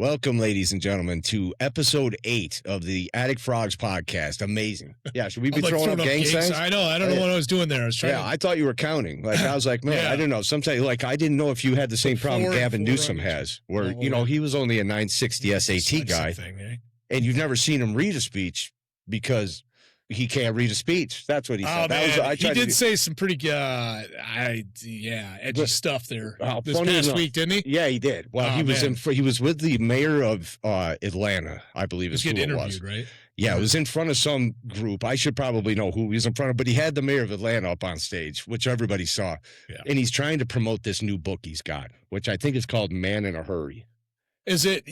Welcome, ladies and gentlemen, to episode 8 of the Phrogs podcast. Amazing. Yeah, should we be throwing up gang signs? I know. I don't know what I was doing there. I was trying. Yeah, I thought you were counting. Like I was like, man, I don't know. Sometimes, like, I didn't know if you had the same problem Gavin Newsom has, where he was only a 960 SAT guy, and you've never seen him read a speech because he can't read a speech. That's what he said. He did say some pretty edgy stuff there this past week, didn't he? Yeah, he did. Well, he was with the mayor of Atlanta, I believe is who it was. Right? Yeah, it was in front of some group. I should probably know who he was in front of, but he had the mayor of Atlanta up on stage, which everybody saw. Yeah. And he's trying to promote this new book he's got, which I think is called Man in a Hurry. Is it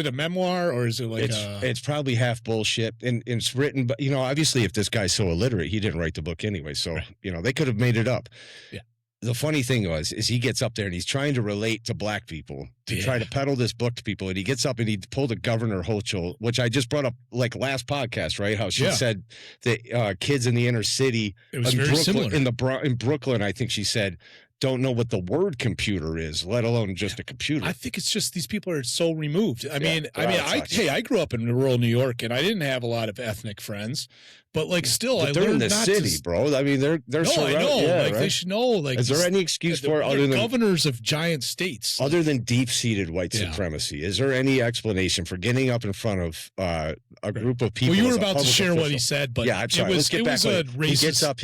a memoir or is it like it's probably half bullshit and it's written, but obviously if this guy's so illiterate, he didn't write the book anyway. So, they could have made it up. Yeah. The funny thing is he gets up there and he's trying to relate to black people to try to peddle this book to people. And he gets up and he pulled a Governor Hochul, which I just brought up like last podcast, right? How she said that kids in the inner city, it was very similar. In Brooklyn, I think she said, don't know what the word computer is, let alone just a computer. I think it's just these people are so removed. I grew up in rural New York and I didn't have a lot of ethnic friends, but they're in the city, bro. I mean, they're surrounded. I know. Yeah, they should know. Like, is there any excuse for it other than governors of giant states, other than deep-seated white supremacy? Is there any explanation for getting up in front of a group of people? Well, you were about to share what he said, but yeah, I'm sorry. Let's get back. He gets up.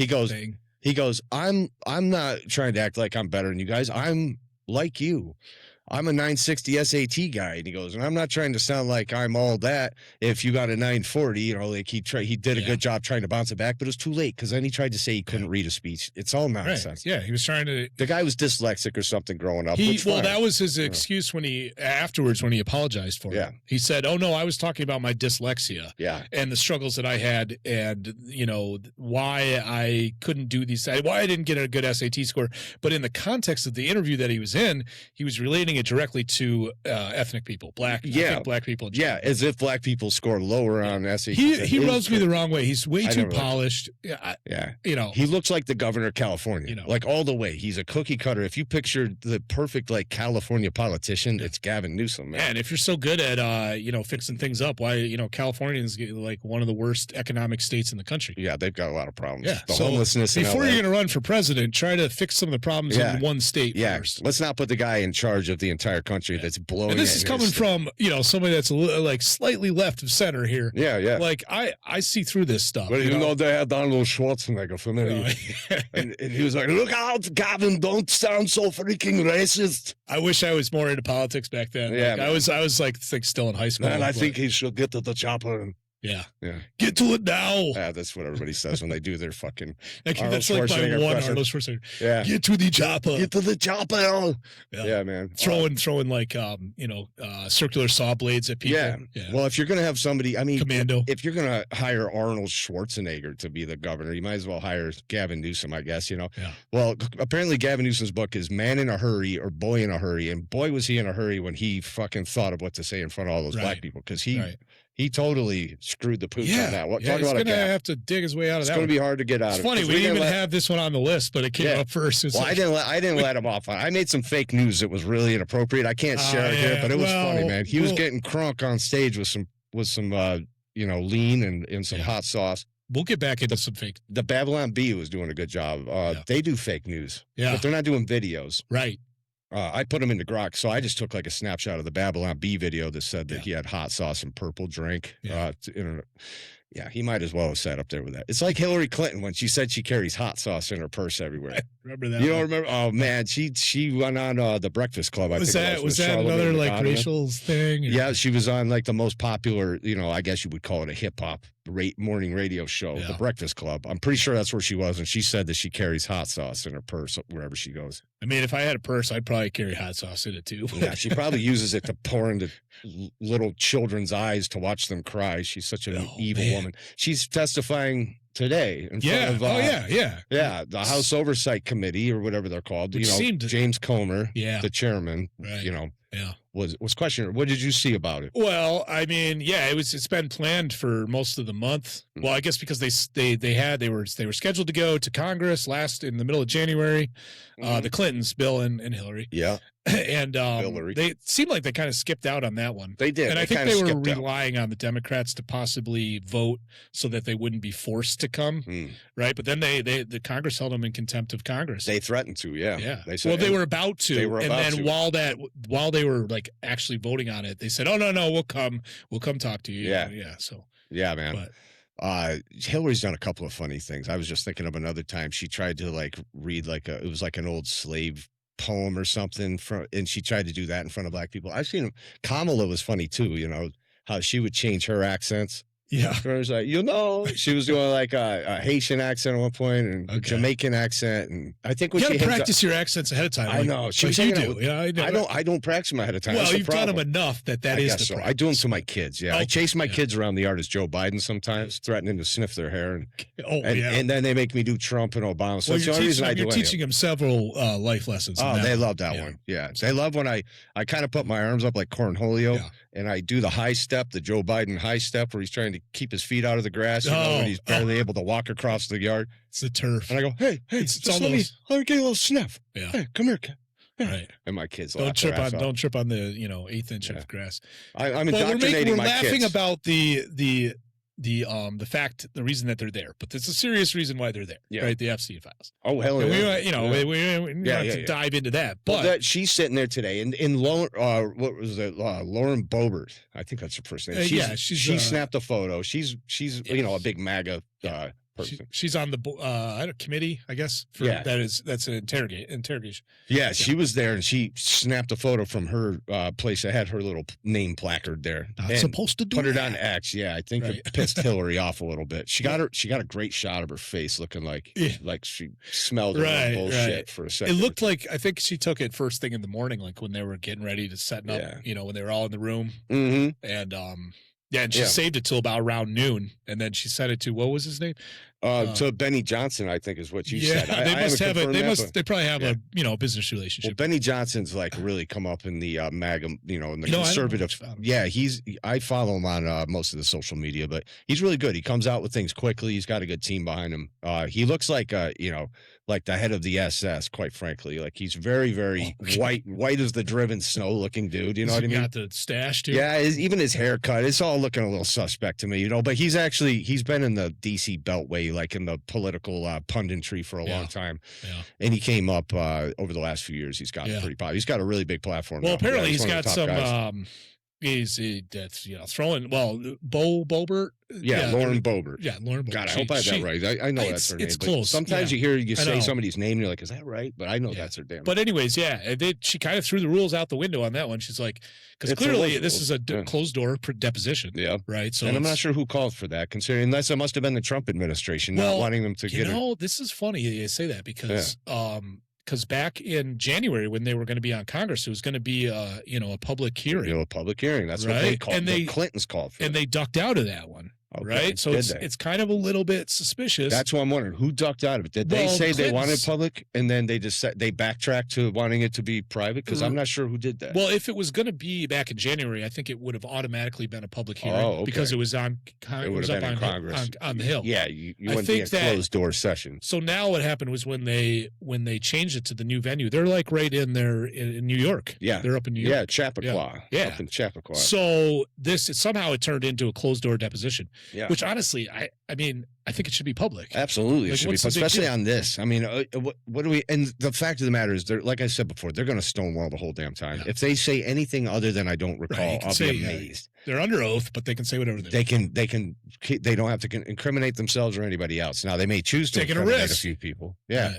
He goes, I'm not trying to act like I'm better than you guys. I'm like you. I'm a 960 SAT guy. And he goes, and I'm not trying to sound like I'm all that. If you got a 940, like he did a good job trying to bounce it back, but it was too late because then he tried to say he couldn't read a speech. It's all nonsense. Right. Yeah, he was trying to. The guy was dyslexic or something growing up. That was his excuse when he apologized for it. He said, "Oh no, I was talking about my dyslexia. And the struggles that I had, and why I couldn't do these, why I didn't get a good SAT score. But in the context of the interview that he was in, he was relating it directly to ethnic people, black people. Yeah, as if black people score lower on SAT. He rubs me the wrong way. He's way too polished. He looks like the governor of California, like all the way. He's a cookie cutter. If you picture the perfect California politician, it's Gavin Newsom, man. And if you're so good at fixing things up, why Californians get one of the worst economic states in the country? Yeah, they've got a lot of problems. Yeah, the homelessness. Before you're going to run for president, try to fix some of the problems in one state first. Let's not put the guy in charge of the entire country that's blowing. And this is coming from somebody that's slightly left of center here. Yeah. Like I see through this stuff. But they had Arnold Schwarzenegger for me, and he was like, "Look out, Gavin! Don't sound so freaking racist." I wish I was more into politics back then. Yeah, I was still in high school. And I think he should get to the chopper and. Yeah. Get to it now. Yeah, that's what everybody says when they do their fucking. That's like my one Arnold Schwarzenegger. Yeah. Get to the chopper. Get to the chopper. Yeah, man. Throwing circular saw blades at people. Yeah. Well, if you're gonna have somebody, Commando. If you're gonna hire Arnold Schwarzenegger to be the governor, you might as well hire Gavin Newsom, I guess. Yeah. Well, apparently Gavin Newsom's book is Man in a Hurry or Boy in a Hurry, and boy was he in a hurry when he fucking thought of what to say in front of all those black people because he totally screwed the pooch on that. Talk about he's going to have to dig his way out of that. It's going to be hard to get out of it. It's funny, we didn't even have this one on the list, but it came up first. I didn't let him off. I made some fake news that was really inappropriate. I can't share it here, but it was funny, man. He was getting crunk on stage with some lean and some hot sauce. We'll get back into some fake. The Babylon Bee was doing a good job. They do fake news, but they're not doing videos. Right. I put him into Grok, so I just took a snapshot of the Babylon Bee video that said that he had hot sauce and purple drink. He might as well have sat up there with that. It's like Hillary Clinton when she said she carries hot sauce in her purse everywhere. I remember that. You don't remember? Oh man, she went on the Breakfast Club. Was that another racial thing? Yeah, she was on the most popular. I guess you would call it a hip hop morning radio show, The Breakfast Club. I'm pretty sure that's where she was, and she said that she carries hot sauce in her purse wherever she goes. I mean, if I had a purse, I'd probably carry hot sauce in it too. Yeah, she probably uses it to pour into little children's eyes to watch them cry. She's such an evil woman. She's testifying today in front of the House Oversight Committee or whatever they're called. James Comer, the chairman. Was questioning. What did you see about it? Well, I mean, it's been planned for most of the month. Well, I guess because they were scheduled to go to Congress in the middle of January, the Clintons, Bill and Hillary. Yeah. And they seemed like they kind of skipped out on that one. They did. And I think they were relying on the Democrats to possibly vote so that they wouldn't be forced to come, right? But then the Congress held them in contempt of Congress. They threatened to, yeah. They said, they were about to. They were about to. While they were like actually voting on it, they said, "Oh no, we'll come talk to you." Yeah. So yeah, man. But, Hillary's done a couple of funny things. I was just thinking of another time she tried to like read it was like an old slave poem or something and she tried to do that in front of black people. I've seen him. Kamala was funny too, how she would change her accents. Yeah. It was like, she was doing like a Haitian accent at one point and a Jamaican accent. And I think when you gotta practice your accents ahead of time. I know. She was you do. Yeah, I don't practice them ahead of time. Well, you've done them enough that is the so. I do them to my kids. Yeah. I chase my kids around the yard as Joe Biden sometimes, threatening to sniff their hair. And then they make me do Trump and Obama. So that's the only reason I do it. You're teaching them several life lessons. Oh, they love that one. Yeah. They love when I kind of put my arms up like Cornholio. Yeah. And I do the high step, the Joe Biden high step, where he's trying to keep his feet out of the grass, when he's barely able to walk across the yard. It's the turf. And I go, hey, just let me get a little sniff. Yeah. Hey, come here, kid. Right. And my kids don't trip on the 1/8 inch of grass. I'm indoctrinating my kids. We're laughing about the reason that they're there, but there's a serious reason why they're there, right? The Epstein files. Oh, hell yeah. We have to dive into that. But she's sitting there today, and Lauren, what was it? Lauren Boebert, I think that's her first name. She snapped a photo. She's a big MAGA person. She's on the committee, I guess. That's an interrogation. Yeah, she was there, and she snapped a photo from her place that had her little name placard there. Not supposed to do put it on X. Yeah, I think it pissed Hillary off a little bit. She got a great shot of her face, looking like she smelled her bullshit for a second. It looked like, I think she took it first thing in the morning, like when they were getting ready to set up. When they were all in the room, and and she saved it till about around noon, and then she sent it to, what was his name? To Benny Johnson, I think is what you said. They probably have a business relationship. Well, Benny Johnson's like really come up in the MAGA, in the conservative. I follow him on most of the social media, but he's really good. He comes out with things quickly. He's got a good team behind him. He looks like like the head of the SS, quite frankly. Like he's very, very white as the driven snow looking dude. You know what I mean? Got the stash too. Yeah, even his haircut, it's all looking a little suspect to me, but he's been in the DC Beltway, like in the political punditry for a long time. Yeah. And he came up over the last few years. He's gotten pretty popular. He's got a really big platform. Well, apparently he's got some throwing. Well, Boebert. Lauren Boebert. Yeah, Lauren Boebert. God, I hope I have that right. I know that's her name. It's close. Sometimes you say somebody's name, and you're like, is that right? But I know that's her damn. But anyways, she kind of threw the rules out the window on that one. She's like, because clearly this is a closed door deposition. Yeah. Right. So, and I'm not sure who called for that, considering unless it must have been the Trump administration not wanting them to get it. This is funny you say that because because back in January when they were going to be on Congress, it was going to be a public hearing. A public hearing. That's what they called. And the Clintons called for. And they ducked out of that one. Okay. Right, so it's kind of a little bit suspicious. That's what I'm wondering. Who ducked out of it? Did they say they wanted public, and then they just they backtracked to wanting it to be private? Because I'm not sure who did that. Well, if it was going to be back in January, I think it would have automatically been a public hearing because it was on. It would have been in Congress on the Hill. Yeah, you wouldn't be a closed door session. So now what happened was when they changed it to the new venue, they're like right in there in New York. Yeah, they're up in New York. Yeah, Chappaqua. Yeah, up in Chappaqua. So somehow it turned into a closed door deposition. Yeah, which honestly, I mean, I think it should be public. Absolutely, it should be, especially on this. I mean, what do we? And the fact of the matter is, like I said before, they're going to stonewall the whole damn time. Yeah. If they say anything other than I don't recall, I'll be amazed. They're under oath, but they can say whatever they want. They don't have to incriminate themselves or anybody else. Now they may choose to incriminate a few people. Yeah,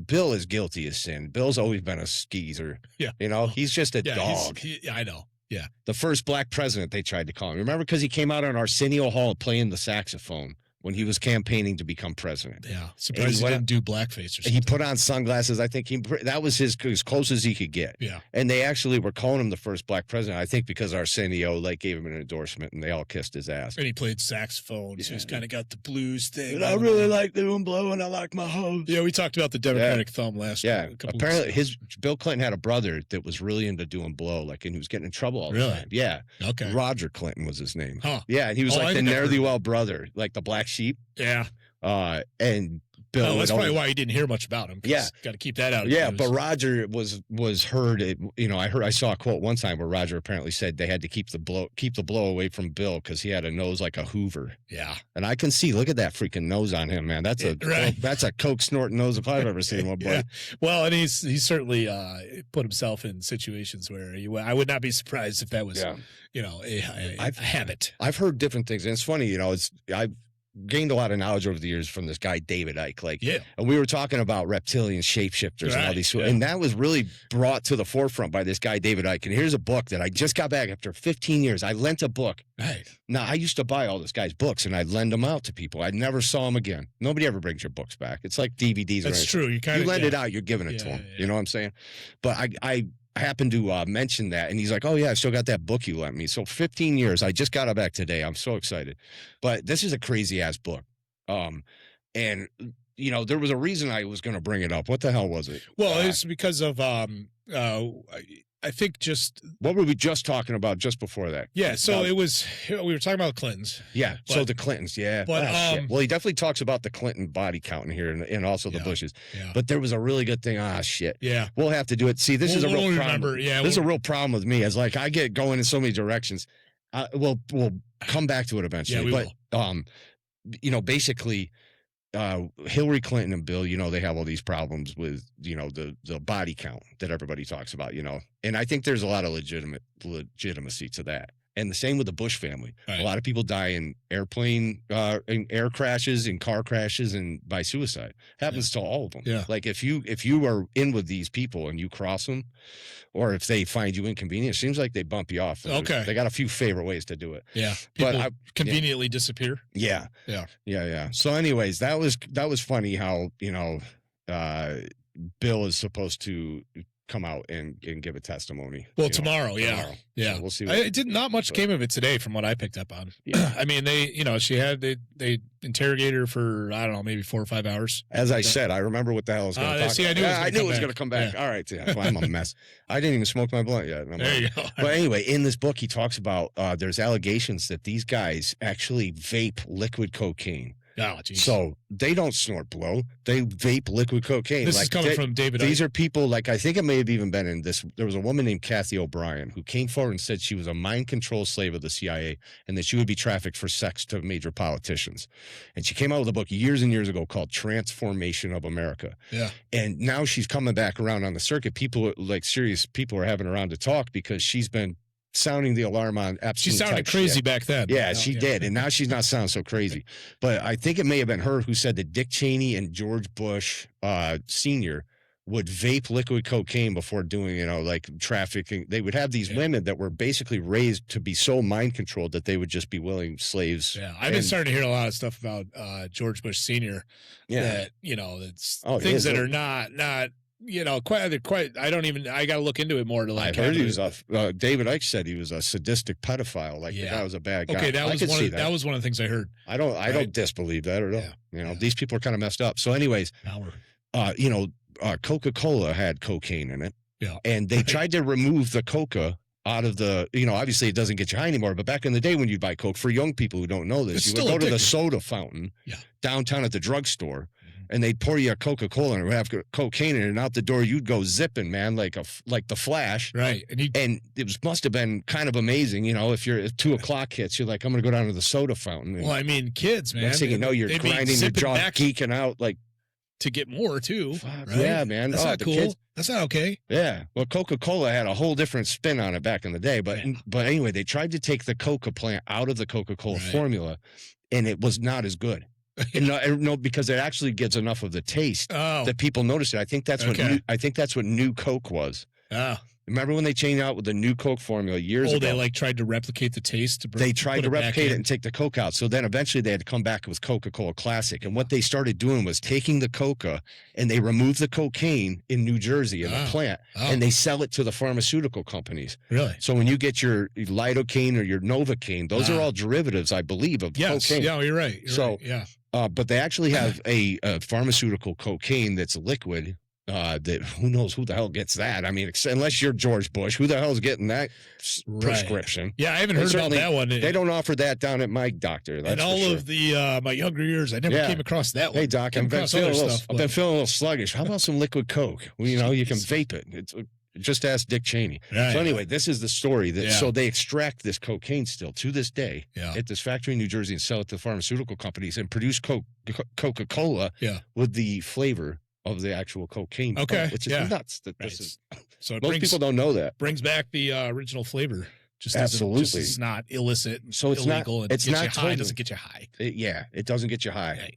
Bill is guilty as sin. Bill's always been a skeezer. Yeah, he's just a dog. I know. Yeah. The first black president, they tried to call him. Remember, because he came out on Arsenio Hall playing the saxophone when he was campaigning to become president. Yeah. Surprised he didn't do blackface or something. He put on sunglasses. I think that was as close as he could get. Yeah. And they actually were calling him the first black president, I think, because Arsenio gave him an endorsement and they all kissed his ass. And he played saxophone. So he's kind of got the blues thing. And I really like doing blow and I like my hose. Yeah, we talked about the Democratic thumb last week. Yeah. Apparently Bill Clinton had a brother that was really into doing blow, and he was getting in trouble all the time. Yeah. Okay. Roger Clinton was his name. Huh. Yeah. And he was like the ne'er-do-well brother, like the black sheep. Yeah. And Bill. That's probably why you didn't hear much about him. Yeah, got to keep that out. Yeah, but Roger was heard. I saw a quote one time where Roger apparently said they had to keep the blow away from Bill because he had a nose like a Hoover. Yeah, and I can see. Look at that freaking nose on him, man. That's a coke snorting nose if I've ever seen one. Yeah. Well, and he's certainly put himself in situations where I would not be surprised if that was a habit. I've heard different things, and it's funny. I've gained a lot of knowledge over the years from this guy David Icke, and we were talking about reptilian shapeshifters and all these, and that was really brought to the forefront by this guy David Icke. And here's a book that I just got back after 15 years. I lent a book. Right. Now I used to buy all this guy's books and I'd lend them out to people. I never saw them again. Nobody ever brings your books back. It's like DVDs. That's true. You lend it out, you're giving it to them. You know what I'm saying? But I happened to mention that, and he's like, oh yeah, I still got that book you lent me. So 15 years, I just got it back today. I'm so excited. But this is a crazy ass book. And there was a reason I was going to bring it up. What the hell was it? Well, it's because of I think just what were we just talking about just before that? Yeah, so it was we were talking about the Clintons. Yeah, so the Clintons, But well, he definitely talks about the Clinton body count in here, and also the Bushes. Yeah. But there was a really good thing. Shit. Yeah, we'll have to do it. See, this is a real problem. Yeah, this is a real problem with me. It's like I get going in so many directions. We'll come back to it eventually. Yeah, we will. Basically. Hillary Clinton and Bill, they have all these problems with, the body count that everybody talks about, and I think there's a lot of legitimacy to that. And the same with the Bush family. Right. A lot of people die in in air crashes, in car crashes, and by suicide. Happens to all of them. Yeah. Like if you are in with these people and you cross them, or if they find you inconvenient, it seems like they bump you off. Okay. They got a few favorite ways to do it. Yeah. People conveniently disappear. Yeah. Yeah. Yeah. So anyways, that was funny how, Bill is supposed to come out and give a testimony. Well, tomorrow. Yeah. So we'll see. Not much came of it today from what I picked up on. Yeah. I mean, they interrogated her for, I don't know, maybe 4 or 5 hours. As I said, I remember what the hell was going to talk about. I knew it was going to come back. Yeah. All right. Yeah. Well, I'm a mess. I didn't even smoke my blunt yet. There you go. But anyway, in this book, he talks about there's allegations that these guys actually vape liquid cocaine. Oh, geez. So they don't snort blow. They vape liquid cocaine. This is coming from David. These are people, like, I think it may have even been in this. There was a woman named Kathy O'Brien who came forward and said she was a mind control slave of the CIA and that she would be trafficked for sex to major politicians. And she came out with a book years and years ago called Transformation of America. Yeah. And now she's coming back around on the circuit. People, like serious people, are having her on to talk because she's been sounding the alarm on absolute. She sounded crazy back then. Yeah, she did. And now she's not sounding so crazy. But I think it may have been her who said that Dick Cheney and George Bush Sr. would vape liquid cocaine before doing, like trafficking. They would have these women that were basically raised to be so mind controlled that they would just be willing slaves. Yeah, I've been starting to hear a lot of stuff about George Bush Sr. Yeah. That, it's things that are not quite. I got to look into it more to like. I heard he was David Icke said he was a sadistic pedophile. Like the guy was a bad guy. Okay, that was one of the things I heard. I don't disbelieve that at all. Yeah. These people are kind of messed up. So, anyways, Coca-Cola had cocaine in it. Yeah, and they tried to remove the coca out of the, obviously it doesn't get you high anymore, but back in the day when you'd buy Coke, for young people who don't know this, you would go to the soda fountain downtown at the drugstore. And they'd pour you a Coca-Cola and it would have cocaine in it, and out the door you'd go zipping, man, like the Flash. Right. And it must have been kind of amazing, if 2 o'clock hits, you're like, I'm going to go down to the soda fountain. Well, I mean, kids, man. Next thing you know, you're grinding your jaw, geeking out, like. To get more, too. Right? Yeah, man. That's not cool. That's not okay. Yeah. Well, Coca-Cola had a whole different spin on it back in the day. But anyway, they tried to take the Coca plant out of the Coca-Cola formula, and it was not as good. No, because it actually gets enough of the taste that people notice it. I think that's what New Coke was. Oh. Remember when they changed out with the New Coke formula years ago? They tried to replicate the taste. They tried to replicate it and take the Coke out. So then eventually they had to come back with Coca-Cola Classic. And what they started doing was taking the Coca and they removed the cocaine in New Jersey in the plant and they sell it to the pharmaceutical companies. Really? So when you get your lidocaine or your Novocaine, those are all derivatives, I believe, of cocaine. Yeah, you're right. But they actually have a pharmaceutical cocaine that's liquid that who knows who the hell gets that? I mean, unless you're George Bush, who the hell is getting that prescription? Yeah, I haven't heard about that one. They don't offer that down at my doctor. That's in all of the my younger years, I never came across that one. Hey, Doc, I've been feeling a little sluggish. How about some liquid Coke? Well, you know, you can vape it. Just ask Dick Cheney. Right. So anyway, this is the story. So they extract this cocaine still to this day at this factory in New Jersey and sell it to pharmaceutical companies and produce Coca-Cola with the flavor of the actual cocaine. Okay. Which is nuts. This is, so most people don't know that. Brings back the original flavor. Just absolutely. It's not illicit. So it's illegal. Not. It's not. High. It doesn't get you high. It doesn't get you high.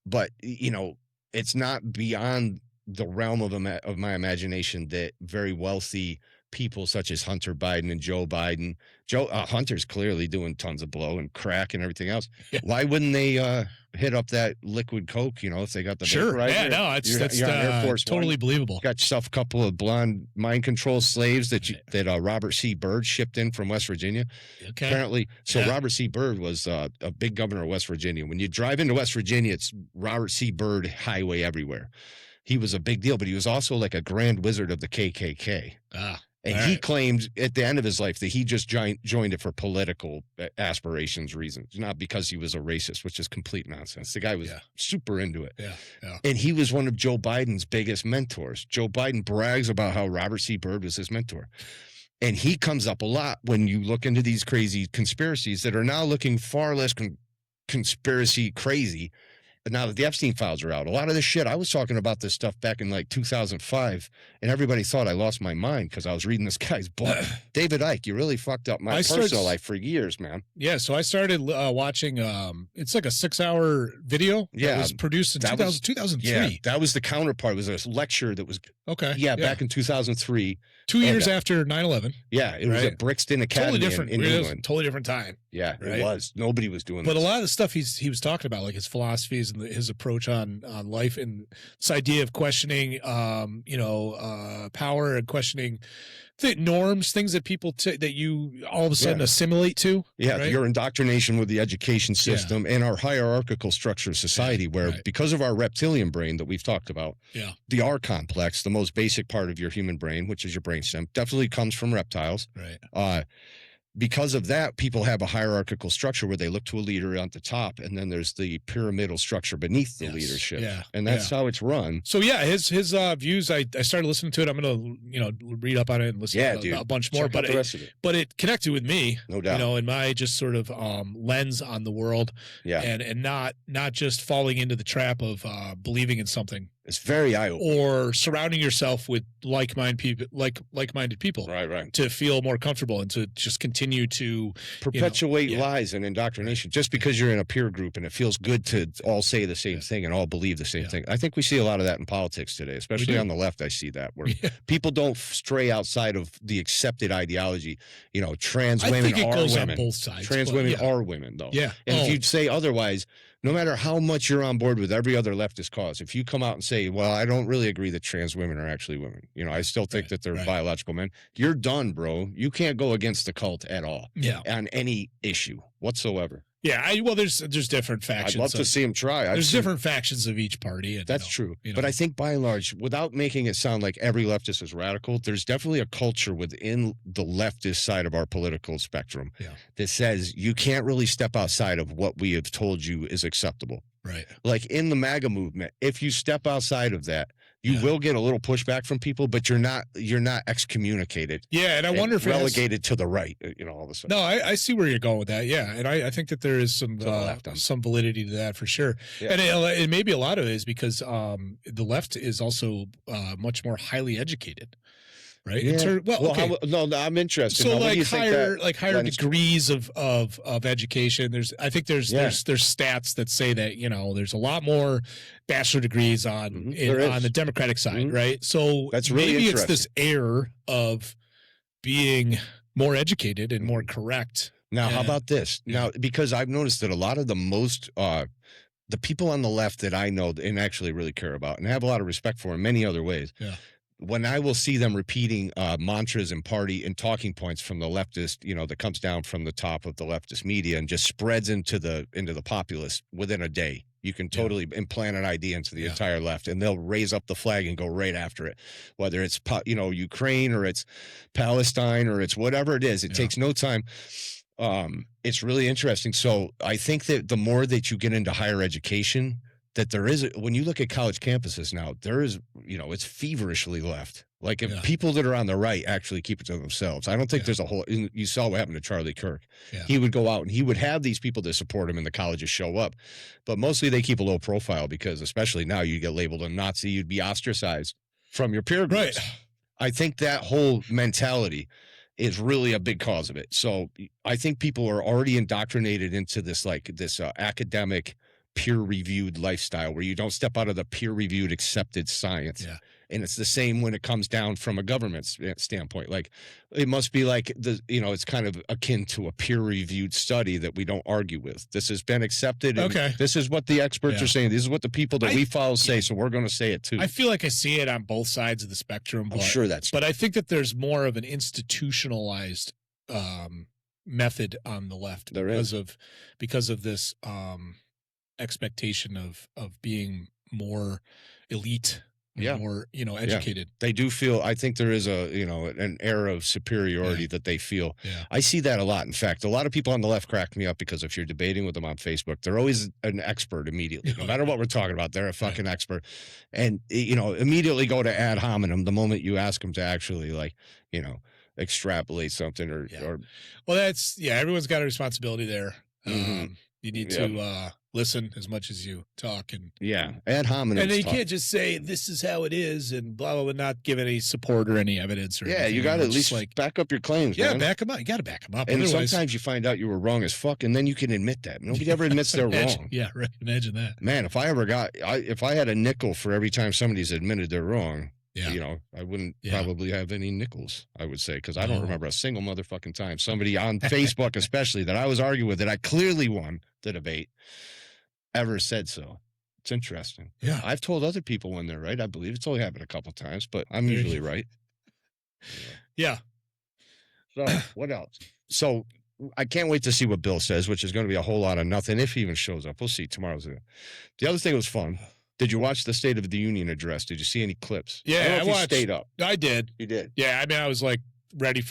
But you know, it's not beyond the realm of my imagination that very wealthy people such as Hunter Biden and Joe Biden. Hunter's clearly doing tons of blow and crack and everything else. Yeah. Why wouldn't they hit up that liquid Coke? You know, if they got the vaporizer. Yeah, no, that's Air Force totally believable. Got yourself a couple of blonde mind control slaves that Robert C. Byrd shipped in from West Virginia. Okay. Apparently, Robert C. Byrd was a big governor of West Virginia. When you drive into West Virginia, it's Robert C. Byrd highway everywhere. He was a big deal, but he was also like a grand wizard of the KKK. And he claimed at the end of his life that he just joined it for political aspirations reasons, not because he was a racist, which is complete nonsense. The guy was super into it. And he was one of Joe Biden's biggest mentors. Joe Biden brags about how Robert C. Byrd was his mentor. And he comes up a lot when you look into these crazy conspiracies that are now looking far less conspiracy crazy. But now that the Epstein files are out, a lot of this shit, I was talking about this stuff back in like 2005, and everybody thought I lost my mind because I was reading this guy's book. David Icke, you really fucked up my personal life for years, man. Yeah, so I started watching, it's like a 6-hour video that was produced in 2003. Yeah, that was the counterpart. It was a lecture that was, back in 2003. 2 years after 9/11. Yeah, it was at Brixton Academy in England. Totally different time. Yeah, it was. Nobody was doing But a lot of the stuff he was talking about, like his philosophies and his approach on life and this idea of questioning, power and questioning norms, things that people that you all of a sudden assimilate to. Yeah, your indoctrination with the education system and our hierarchical structure of society, where because of our reptilian brain that we've talked about, the R complex, the most basic part of your human brain, which is your brainstem, definitely comes from reptiles. Right. Because of that, people have a hierarchical structure where they look to a leader at the top, and then there's the pyramidal structure beneath the leadership. Yeah. And that's how it's run. So his views, I started listening to it. I'm going to, read up on it and listen to a bunch more. But it connected with me, no doubt. In my just sort of lens on the world. Yeah. And not just falling into the trap of believing in something. It's very eye-opening. Or surrounding yourself with like-minded people, right, to feel more comfortable and to just continue to perpetuate lies and indoctrination. Just because you're in a peer group and it feels good to all say the same thing and all believe the same thing. I think we see a lot of that in politics today, especially on the left. I see that where people don't stray outside of the accepted ideology. Trans women are women. On both sides, trans women are women, though. Yeah, and if you'd say otherwise, no matter how much you're on board with every other leftist cause, if you come out and say, well, I don't really agree that trans women are actually women, I still think that they're biological men, you're done, bro. You can't go against the cult at all on any issue whatsoever. Yeah, there's different factions. I'd love to see them try. There's different factions of each party. And, that's true. But I think by and large, without making it sound like every leftist is radical, there's definitely a culture within the leftist side of our political spectrum that says you can't really step outside of what we have told you is acceptable. Right. Like in the MAGA movement, if you step outside of that, you will get a little pushback from people, but you're not excommunicated. Yeah, and I wonder if relegated to the right, all of a sudden. No, I see where you're going with that. Yeah, and I think that there is some validity to that for sure. Yeah. And it maybe a lot of it is because the left is also much more highly educated. Right. Yeah. I'm interested. So higher degrees of education. There's stats that say that there's a lot more bachelor degrees on the Democratic side, right? So that's really maybe it's this air of being more educated and more correct. Now, how about this? Now, because I've noticed that a lot of the people on the left that I know and actually really care about and have a lot of respect for in many other ways. Yeah. When I will see them repeating mantras and party and talking points from the leftist, that comes down from the top of the leftist media and just spreads into the populace within a day. You can totally implant an idea into the entire left, and they'll raise up the flag and go right after it, whether it's, Ukraine or it's Palestine or it's whatever it is. It takes no time. It's really interesting. So I think that the more that you get into higher education, that there is, when you look at college campuses now, there is, it's feverishly left. Like if people that are on the right actually keep it to themselves. I don't think there's a whole, you saw what happened to Charlie Kirk. He would go out and he would have these people that support him in the colleges show up, but mostly they keep a low profile because especially now you get labeled a Nazi, you'd be ostracized from your peer groups. Right. I think that whole mentality is really a big cause of it. So I think people are already indoctrinated into this, academic peer-reviewed lifestyle where you don't step out of the peer-reviewed accepted science. Yeah. And it's the same when it comes down from a government standpoint. Like it must be like it's kind of akin to a peer-reviewed study that we don't argue with. This has been accepted. And this is what the experts are saying. This is what the people that we follow say. So we're going to say it too. I feel like I see it on both sides of the spectrum. I'm sure that's true. But I think that there's more of an institutionalized method on the left because of this expectation of being more elite. More, educated. They do feel, I think there is an air of superiority that they feel. Yeah. I see that a lot. In fact, a lot of people on the left crack me up because if you're debating with them on Facebook, they're always an expert immediately. No matter what we're talking about, they're a fucking expert. And, immediately go to ad hominem the moment you ask them to actually extrapolate something or. Well, that's, everyone's got a responsibility there. Mm-hmm. You need to listen as much as you talk, and ad hominem. And then you can't just say this is how it is and blah blah blah, not give any support or any evidence or anything. You got to at least back up your claims. Man. Back them up. You got to back them up. And otherwise, sometimes you find out you were wrong as fuck, and then you can admit that. Nobody ever admits they're wrong. Yeah, right. Imagine that. Man, if I had a nickel for every time somebody's admitted they're wrong. I wouldn't probably have any nickels, I would say, because I don't remember a single motherfucking time somebody on Facebook, especially that I was arguing with, that I clearly won the debate, ever said so. It's interesting. Yeah. I've told other people when they're right. I believe it's only happened a couple times, but I'm usually right. Yeah. So what else? So I can't wait to see what Bill says, which is going to be a whole lot of nothing if he even shows up. We'll see. Tomorrow's it. The other thing was fun. Did you watch the State of the Union address? Did you see any clips? Yeah, I watched. You stayed up. I did. You did? Yeah, I mean, I was I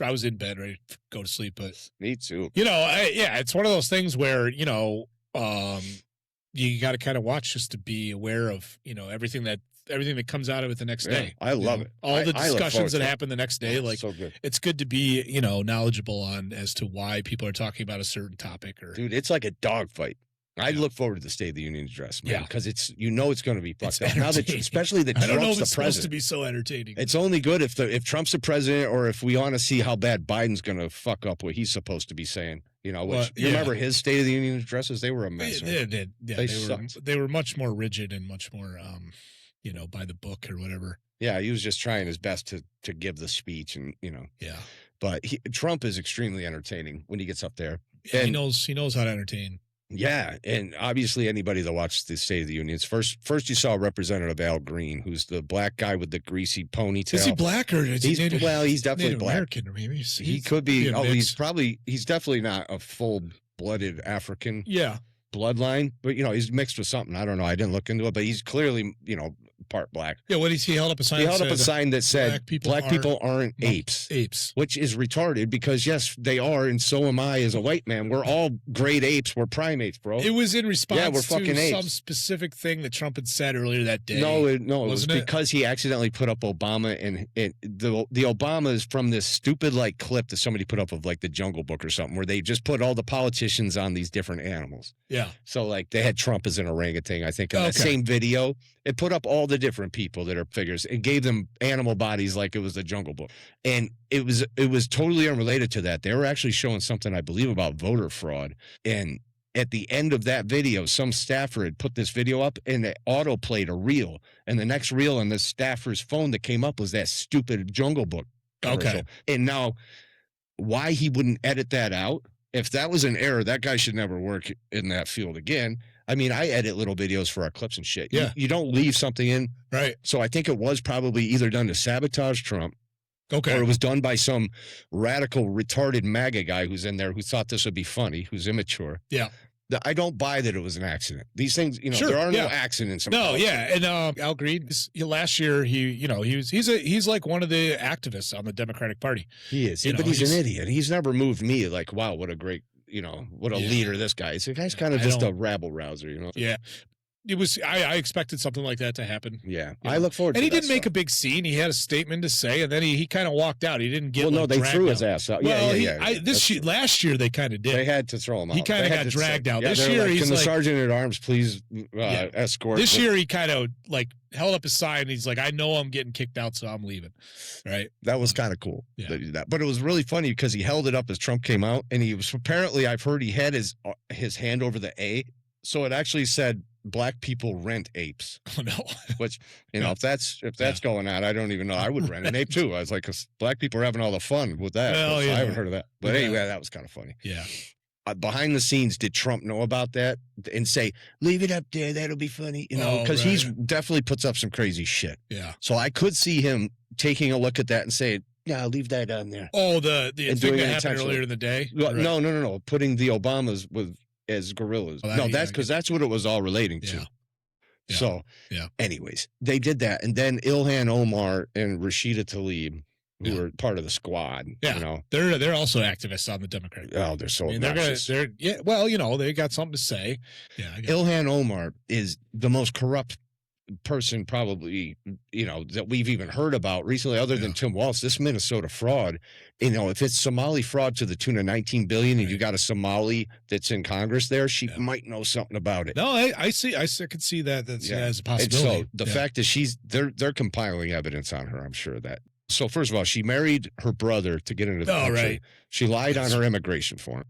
was in bed, ready to go to sleep. But me too. It's one of those things where you got to kind of watch just to be aware of everything that comes out of it the next day. I love it. All the discussions that happen the next day. So good. It's good to be knowledgeable as to why people are talking about a certain topic. Dude, it's like a dogfight. I look forward to the State of the Union address, man, because it's going to be fucked up. Now that especially that Trump's the president. I don't know if it's supposed to be so entertaining. It's only good if Trump's the president, or if we want to see how bad Biden's going to fuck up what he's supposed to be saying. You remember his State of the Union addresses? They were a mess. They did. Yeah, they were much more rigid and much more, by the book or whatever. Yeah, he was just trying his best to give the speech, and Yeah. But Trump is extremely entertaining when he gets up there. Yeah, he knows how to entertain. Yeah, and obviously anybody that watched the State of the Union, first you saw Representative Al Green, who's the black guy with the greasy ponytail. Is he black or is he's Native? Well, he's definitely Native black. American, or maybe he could be. He's definitely not a full-blooded African. Yeah. Bloodline, but he's mixed with something. I don't know. I didn't look into it, but he's clearly part black. Yeah, what is he held up a sign? He held up a sign that said black people aren't apes. Apes. Which is retarded because yes, they are, and so am I as a white man. We're all great apes. We're primates, bro. It was in response we're fucking to apes. Some specific thing that Trump had said earlier that day. No, it was because he accidentally put up Obama, and the Obama is from this stupid clip that somebody put up of the Jungle Book or something, where they just put all the politicians on these different animals. Yeah. So they had Trump as an orangutan, I think, in that same video. It put up all the different people that are figures and gave them animal bodies like it was the Jungle Book. And it was totally unrelated to that. They were actually showing something, I believe, about voter fraud. And at the end of that video, some staffer had put this video up and it auto-played a reel. And the next reel on the staffer's phone that came up was that stupid Jungle Book commercial. And now, why he wouldn't edit that out? If that was an error, that guy should never work in that field again. I mean, I edit little videos for our clips and shit. Yeah. You don't leave something in. Right. So I think it was probably either done to sabotage Trump. Okay. Or it was done by some radical, retarded MAGA guy who's in there who thought this would be funny, who's immature. Yeah. I don't buy that it was an accident. These things, Sure, there are no accidents. No, yeah, and Al Green, last year he's like one of the activists on the Democratic Party. He is, but he's an idiot. He's never moved me like, wow, what a great, what a leader this guy is. The guy's kind of just a rabble rouser, Yeah. It was. I expected something like that to happen. Yeah, I look forward to it. And he didn't make a big scene. He had a statement to say, and then he kind of walked out. He didn't get. Well, no, they threw his ass out. Well, last year they kind of did. They had to throw him out. He kind of got dragged out. This year, he's can like, the sergeant at arms please escort? This year he kind of like held up his side, and he's like, I know I'm getting kicked out, so I'm leaving. Right. That was kind of cool. Yeah. But it was really funny because he held it up as Trump came out, and he was apparently, I've heard he had his hand over the A, so it actually said, Black people rent apes. Oh no! Which if that's going on, I don't even know. I would rent an ape too. I was like, because Black people are having all the fun with that. Well, I haven't heard of that. But anyway, that was kind of funny. Yeah. Behind the scenes, did Trump know about that and say, "Leave it up there, that'll be funny"? Because he's definitely puts up some crazy shit. Yeah. So I could see him taking a look at that and saying, "Yeah, I'll leave that on there." Oh, the thing that happened earlier in the day. No. Putting the Obamas as gorillas. That's because that's what it was all relating to. Yeah. So, anyways, they did that. And then Ilhan Omar and Rashida Tlaib, who were part of the squad, they're also activists on the Democratic Party. Oh, they're so obnoxious. They got something to say. Yeah. Ilhan Omar is the most corrupt person probably that we've even heard about recently, other than Tim Walz. This Minnesota fraud, if it's Somali fraud to the tune of $19 billion, and you got a Somali that's in Congress there, she might know something about it. No, I see. I could see that as a possibility. And so the fact is they're compiling evidence on her. I'm sure of that. So first of all, she married her brother to get into the country. Right. She lied on her immigration form.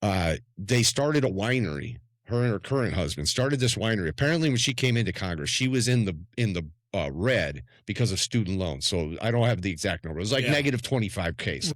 They started a winery. Her and her current husband started this winery. Apparently, when she came into Congress, she was in the red because of student loans. So I don't have the exact number. It was like negative 25K.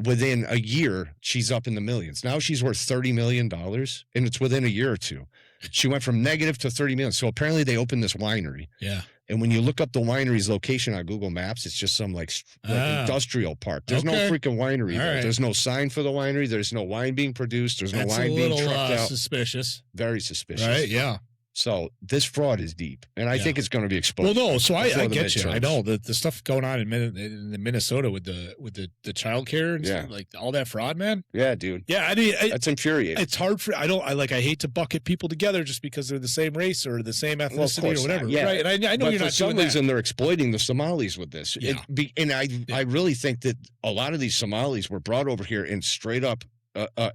Within a year, she's up in the millions. Now she's worth $30 million, and it's within a year or two. She went from negative to 30 million. So apparently they opened this winery. Yeah. And when you look up the winery's location on Google Maps, it's just some like industrial park. There's no freaking winery there. Right. There's no sign for the winery. There's no wine being produced. There's no wine being trucked out. Suspicious. Very suspicious. Right, yeah. So this fraud is deep, and I think it's going to be exposed. Well, no, so I get you. I know the stuff going on in Minnesota with the child care and like all that fraud, man. Yeah, dude. Yeah, I mean, that's infuriating. It's hard for I hate to bucket people together just because they're the same race or the same ethnicity or whatever. Yeah. Right, and I know you're not doing that. For some reason, they're exploiting the Somalis with this. Yeah. And I really think that a lot of these Somalis were brought over here and straight up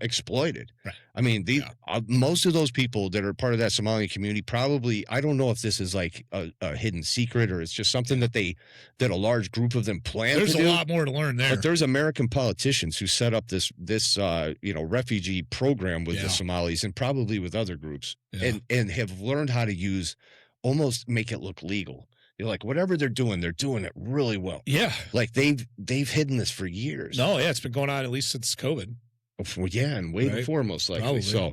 exploited. Right. I mean, most of those people that are part of that Somali community probably, I don't know if this is like a hidden secret or it's just something that a large group of them plan to do. There's a lot more to learn there. But there's American politicians who set up this refugee program with the Somalis and probably with other groups and have learned how to almost make it look legal. You're like, whatever they're doing it really well. Yeah. Like they've hidden this for years. No, it's been going on at least since COVID. Well, and way before, most likely. Probably, so,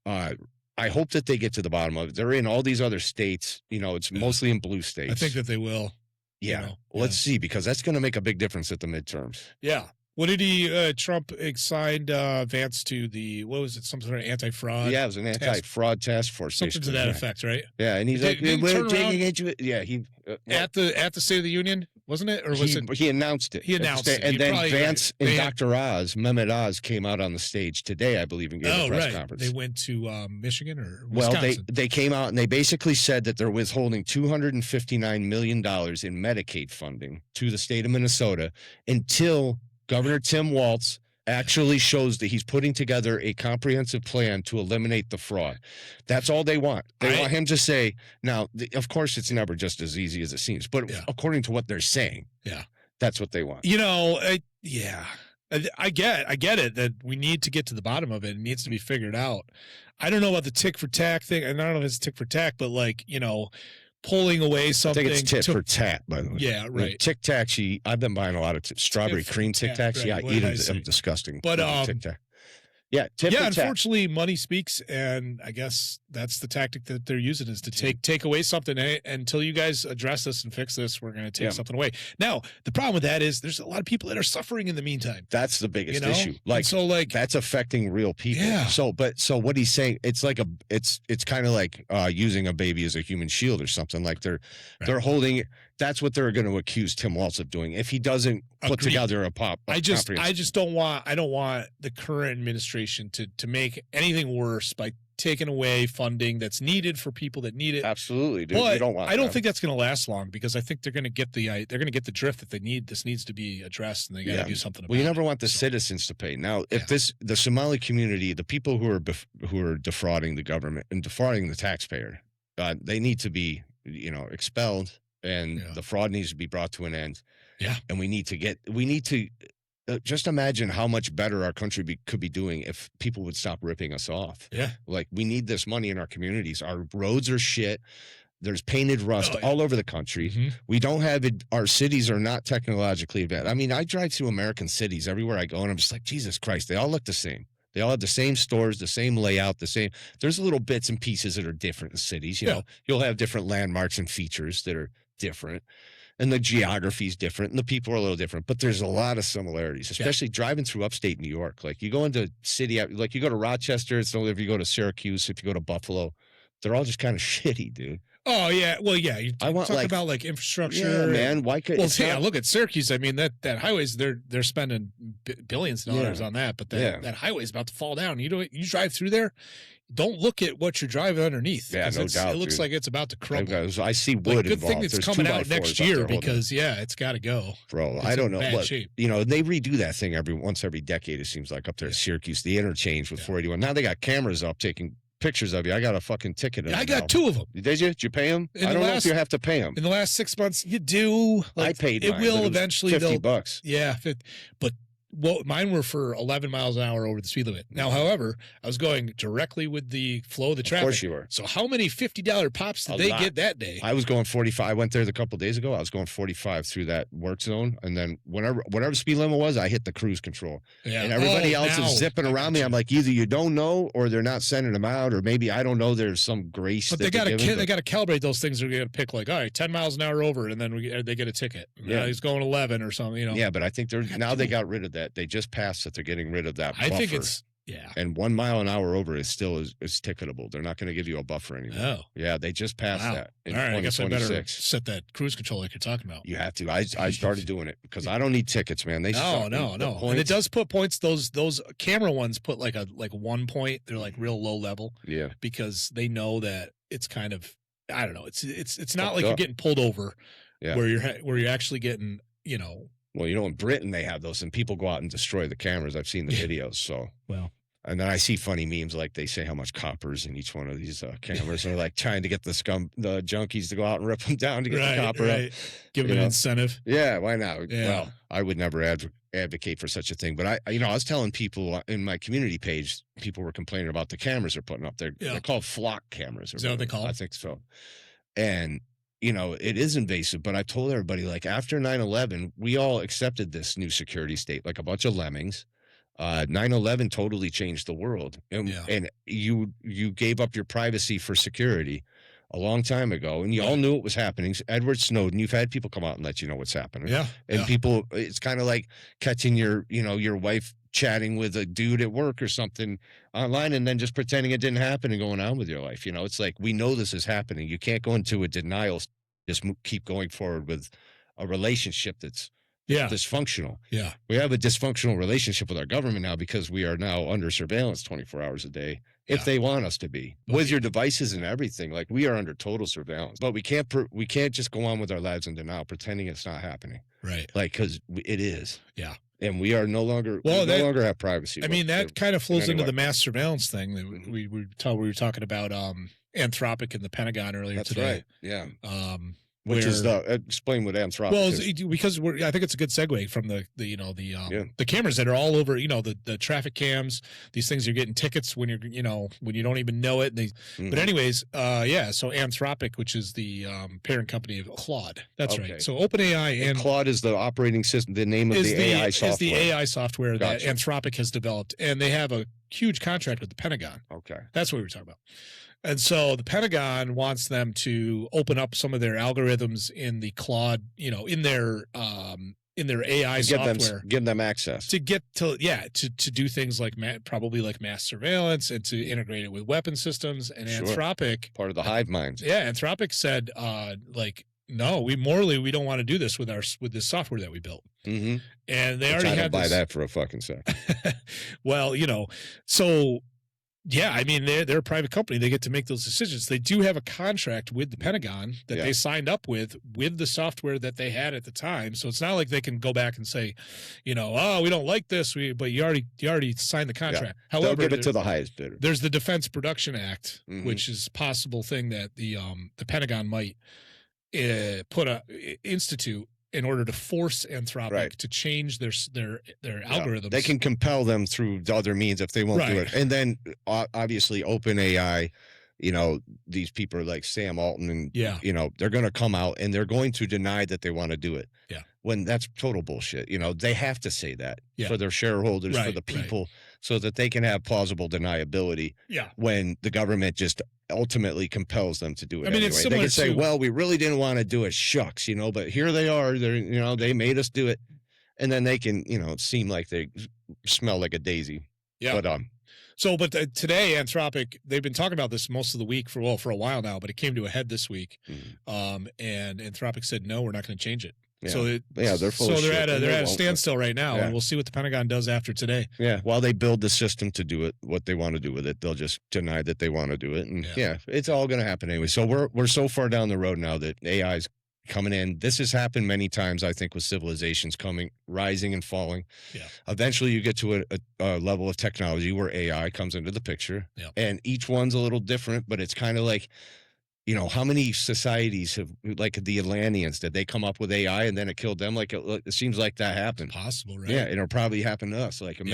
I hope that they get to the bottom of it. They're in all these other states. It's mostly in blue states. I think that they will. Yeah. Let's see, because that's going to make a big difference at the midterms. Yeah. What did Trump signed Vance to what was it, some sort of anti-fraud? Yeah, it was an anti-fraud task force. Something to that effect, right? Yeah, and he's like, we're digging into it. Yeah, at the State of the Union, wasn't it? Or was it? He announced it. He announced it. And then Vance and Dr. Oz, Mehmet Oz, came out on the stage today, I believe, and gave a press conference. They went to Michigan or Wisconsin? Well, they came out and they basically said that they're withholding $259 million in Medicaid funding to the state of Minnesota until Governor Tim Walz actually shows that he's putting together a comprehensive plan to eliminate the fraud. That's all they want. They want him to say, now, of course, it's never just as easy as it seems, but according to what they're saying, that's what they want. I get it that we need to get to the bottom of it. It needs to be figured out. I don't know about the tick for tack thing. And I don't know if it's tick for tack, but pulling away something. I think it's tit for tat, by the way. Yeah, right. Tic Tac. I've been buying a lot of strawberry cream Tic Tacs. Right. Yeah, I eat them. I'm disgusting. But Tic Tac. Yeah, unfortunately, money speaks, and I guess that's the tactic that they're using is to take away something. Hey, until you guys address this and fix this, we're going to take something away. Now, the problem with that is there's a lot of people that are suffering in the meantime. That's the biggest issue. Like, that's affecting real people. Yeah. So what he's saying, it's like it's kind of like using a baby as a human shield or something. Like they're holding. That's what they're going to accuse Tim Walz of doing if he doesn't put together a pop. I just don't want the current administration to make anything worse by taking away funding that's needed for people that need it. Absolutely, dude. But you don't want I don't think that's going to last long because I think they're going to get the drift that they need. This needs to be addressed, and they got to do something about it. Well, you never want the citizens to pay. Now, if the Somali community, the people who are defrauding the government and defrauding the taxpayer, they need to be expelled. And the fraud needs to be brought to an end. Yeah. And we need to just imagine how much better our country could be doing if people would stop ripping us off. Yeah. Like we need this money in our communities. Our roads are shit. There's painted rust all over the country. Mm-hmm. We don't have it. Our cities are not technologically advanced. I mean, I drive through American cities everywhere I go and I'm just like, Jesus Christ, they all look the same. They all have the same stores, the same layout, the same. There's little bits and pieces that are different in cities. You know, you'll have different landmarks and features that are different, and the geography is different, and the people are a little different. But there's a lot of similarities, especially driving through upstate New York. Like you go into city, like you go to Rochester. It's only if you go to Syracuse, if you go to Buffalo, they're all just kind of shitty, dude. Oh yeah, well yeah. You talk about like infrastructure, man. Why could? Well, look at Syracuse. I mean that highways they're spending billions of dollars on that, but that highway is about to fall down. You drive through there. Don't look at what you're driving underneath. Yeah, no doubt. It looks like it's about to crumble. I see wood good thing it's coming out next year because it's got to go. Bro, I don't know. Bad shape. They redo that thing every decade. It seems like up there at Syracuse, the interchange with 481. Now they got cameras up taking pictures of you. I got a fucking ticket. I got 2 of them. Did you? Did you pay them? I don't know if you have to pay them. In the last 6 months, you do. I paid mine. It will eventually. $50. Yeah, but. Well, mine were for 11 miles an hour over the speed limit. Now, however, I was going directly with the flow of the traffic. Of course you were. So how many $50 pops did they get that day? I was going 45. I went there a couple of days ago. I was going 45 through that work zone. And then whatever speed limit was, I hit the cruise control. Yeah. And everybody else is zipping around me. I'm like, either you don't know or they're not sending them out, or maybe, I don't know, there's some grace. But they got to calibrate those things. They're going to pick like, all right, 10 miles an hour over, and then they get a ticket. Yeah. He's going 11 or something, Yeah, but I think they got rid of that. They just passed that they're getting rid of that buffer. I think it's and 1 mile an hour over is still is ticketable. They're not going to give you a buffer anymore. Oh. Yeah, they just passed that in all right, I guess I better set that cruise control like you're talking about. You have to. I started doing it because I don't need tickets, man. They no. And it does put points. Those camera ones put like 1 point. They're like real low level. Yeah. Because they know that it's kind of, I don't know. It's not like you're getting pulled over. Yeah. Where you're actually getting, Well, in Britain they have those, and people go out and destroy the cameras. I've seen the videos. So and then I see funny memes like they say how much copper's in each one of these cameras, and they're like trying to get the junkies to go out and rip them down to get the copper up. Give them an incentive. Yeah, why not? Yeah. Well, I would never advocate for such a thing, but I was telling people in my community page, people were complaining about the cameras they're putting up. They're called flock cameras. Is that what they call them? I think so. And it is invasive, but I told everybody, like, after 9/11, we all accepted this new security state, like a bunch of lemmings. 9/11 totally changed the world. And you gave up your privacy for security a long time ago, and you all knew it was happening. Edward Snowden, you've had people come out and let you know what's happening. Yeah. And people, it's kind of like catching your wife chatting with a dude at work or something online and then just pretending it didn't happen and going on with your life. It's like, we know this is happening. You can't go into a denial, just keep going forward with a relationship that's dysfunctional. Yeah. We have a dysfunctional relationship with our government now because we are now under surveillance 24 hours a day if they want us to be, with your devices and everything. Like, we are under total surveillance, but we can't just go on with our lives in denial, pretending it's not happening. Right. Like, because it is. Yeah. And we are no longer have privacy. I mean, that kind of flows into the mass surveillance thing that we were talking about Anthropic and the Pentagon earlier today. That's right. Yeah. Which is explain what Anthropic is. Well, because I think it's a good segue from the cameras that are all over, the traffic cams, these things you're getting tickets when when you don't even know it. But anyways, so Anthropic, which is the parent company of Claude. That's right. So OpenAI and Claude is the operating system, the name of the AI software. Is the AI software that Anthropic has developed, and they have a huge contract with the Pentagon. Okay. That's what we were talking about. And so the Pentagon wants them to open up some of their algorithms in the Claude, in their AI software, give them access to get to do things like probably like mass surveillance and to integrate it with weapon systems. And Anthropic, part of the hive mind. Yeah, Anthropic said no, we don't want to do this with this software that we built. Mm-hmm. And they already had buy that for a fucking second. Well, so. Yeah, I mean, they're a private company. They get to make those decisions. They do have a contract with the Pentagon that they signed up with the software that they had at the time. So it's not like they can go back and say, we don't like this. But you already signed the contract. Yeah. However, they'll give it to the highest bidder. There's the Defense Production Act, which is a possible thing that the Pentagon might institute in order to force Anthropic to change their algorithms. They can compel them through other means if they won't do it. And then obviously OpenAI, these people like Sam Altman and they're going to come out and they're going to deny that they want to do it. Yeah. When that's total bullshit. They have to say that for their shareholders, for the people, so that they can have plausible deniability when the government just ultimately compels them to do it. I mean, anyway. They can say, well, we really didn't want to do it. Shucks, but here they are. They're, they made us do it. And then they can, seem like they smell like a daisy. Yeah. But today, Anthropic, they've been talking about this most of the week for a while now, but it came to a head this week. And Anthropic said, no, we're not going to change it. Yeah. They're full of shit. They're at a standstill right now, and we'll see what the Pentagon does after today. Yeah, while they build the system to do it, what they want to do with it, they'll just deny that they want to do it, and it's all going to happen anyway. So we're so far down the road now that AI is coming in. This has happened many times, I think, with civilizations rising and falling. Yeah. Eventually, you get to a level of technology where AI comes into the picture, and each one's a little different, but it's kind of like. How many societies have, like the Atlanteans, did they come up with AI and then it killed them? Like it seems like that happened. Possible, right? Yeah, it'll probably happen to us. Like,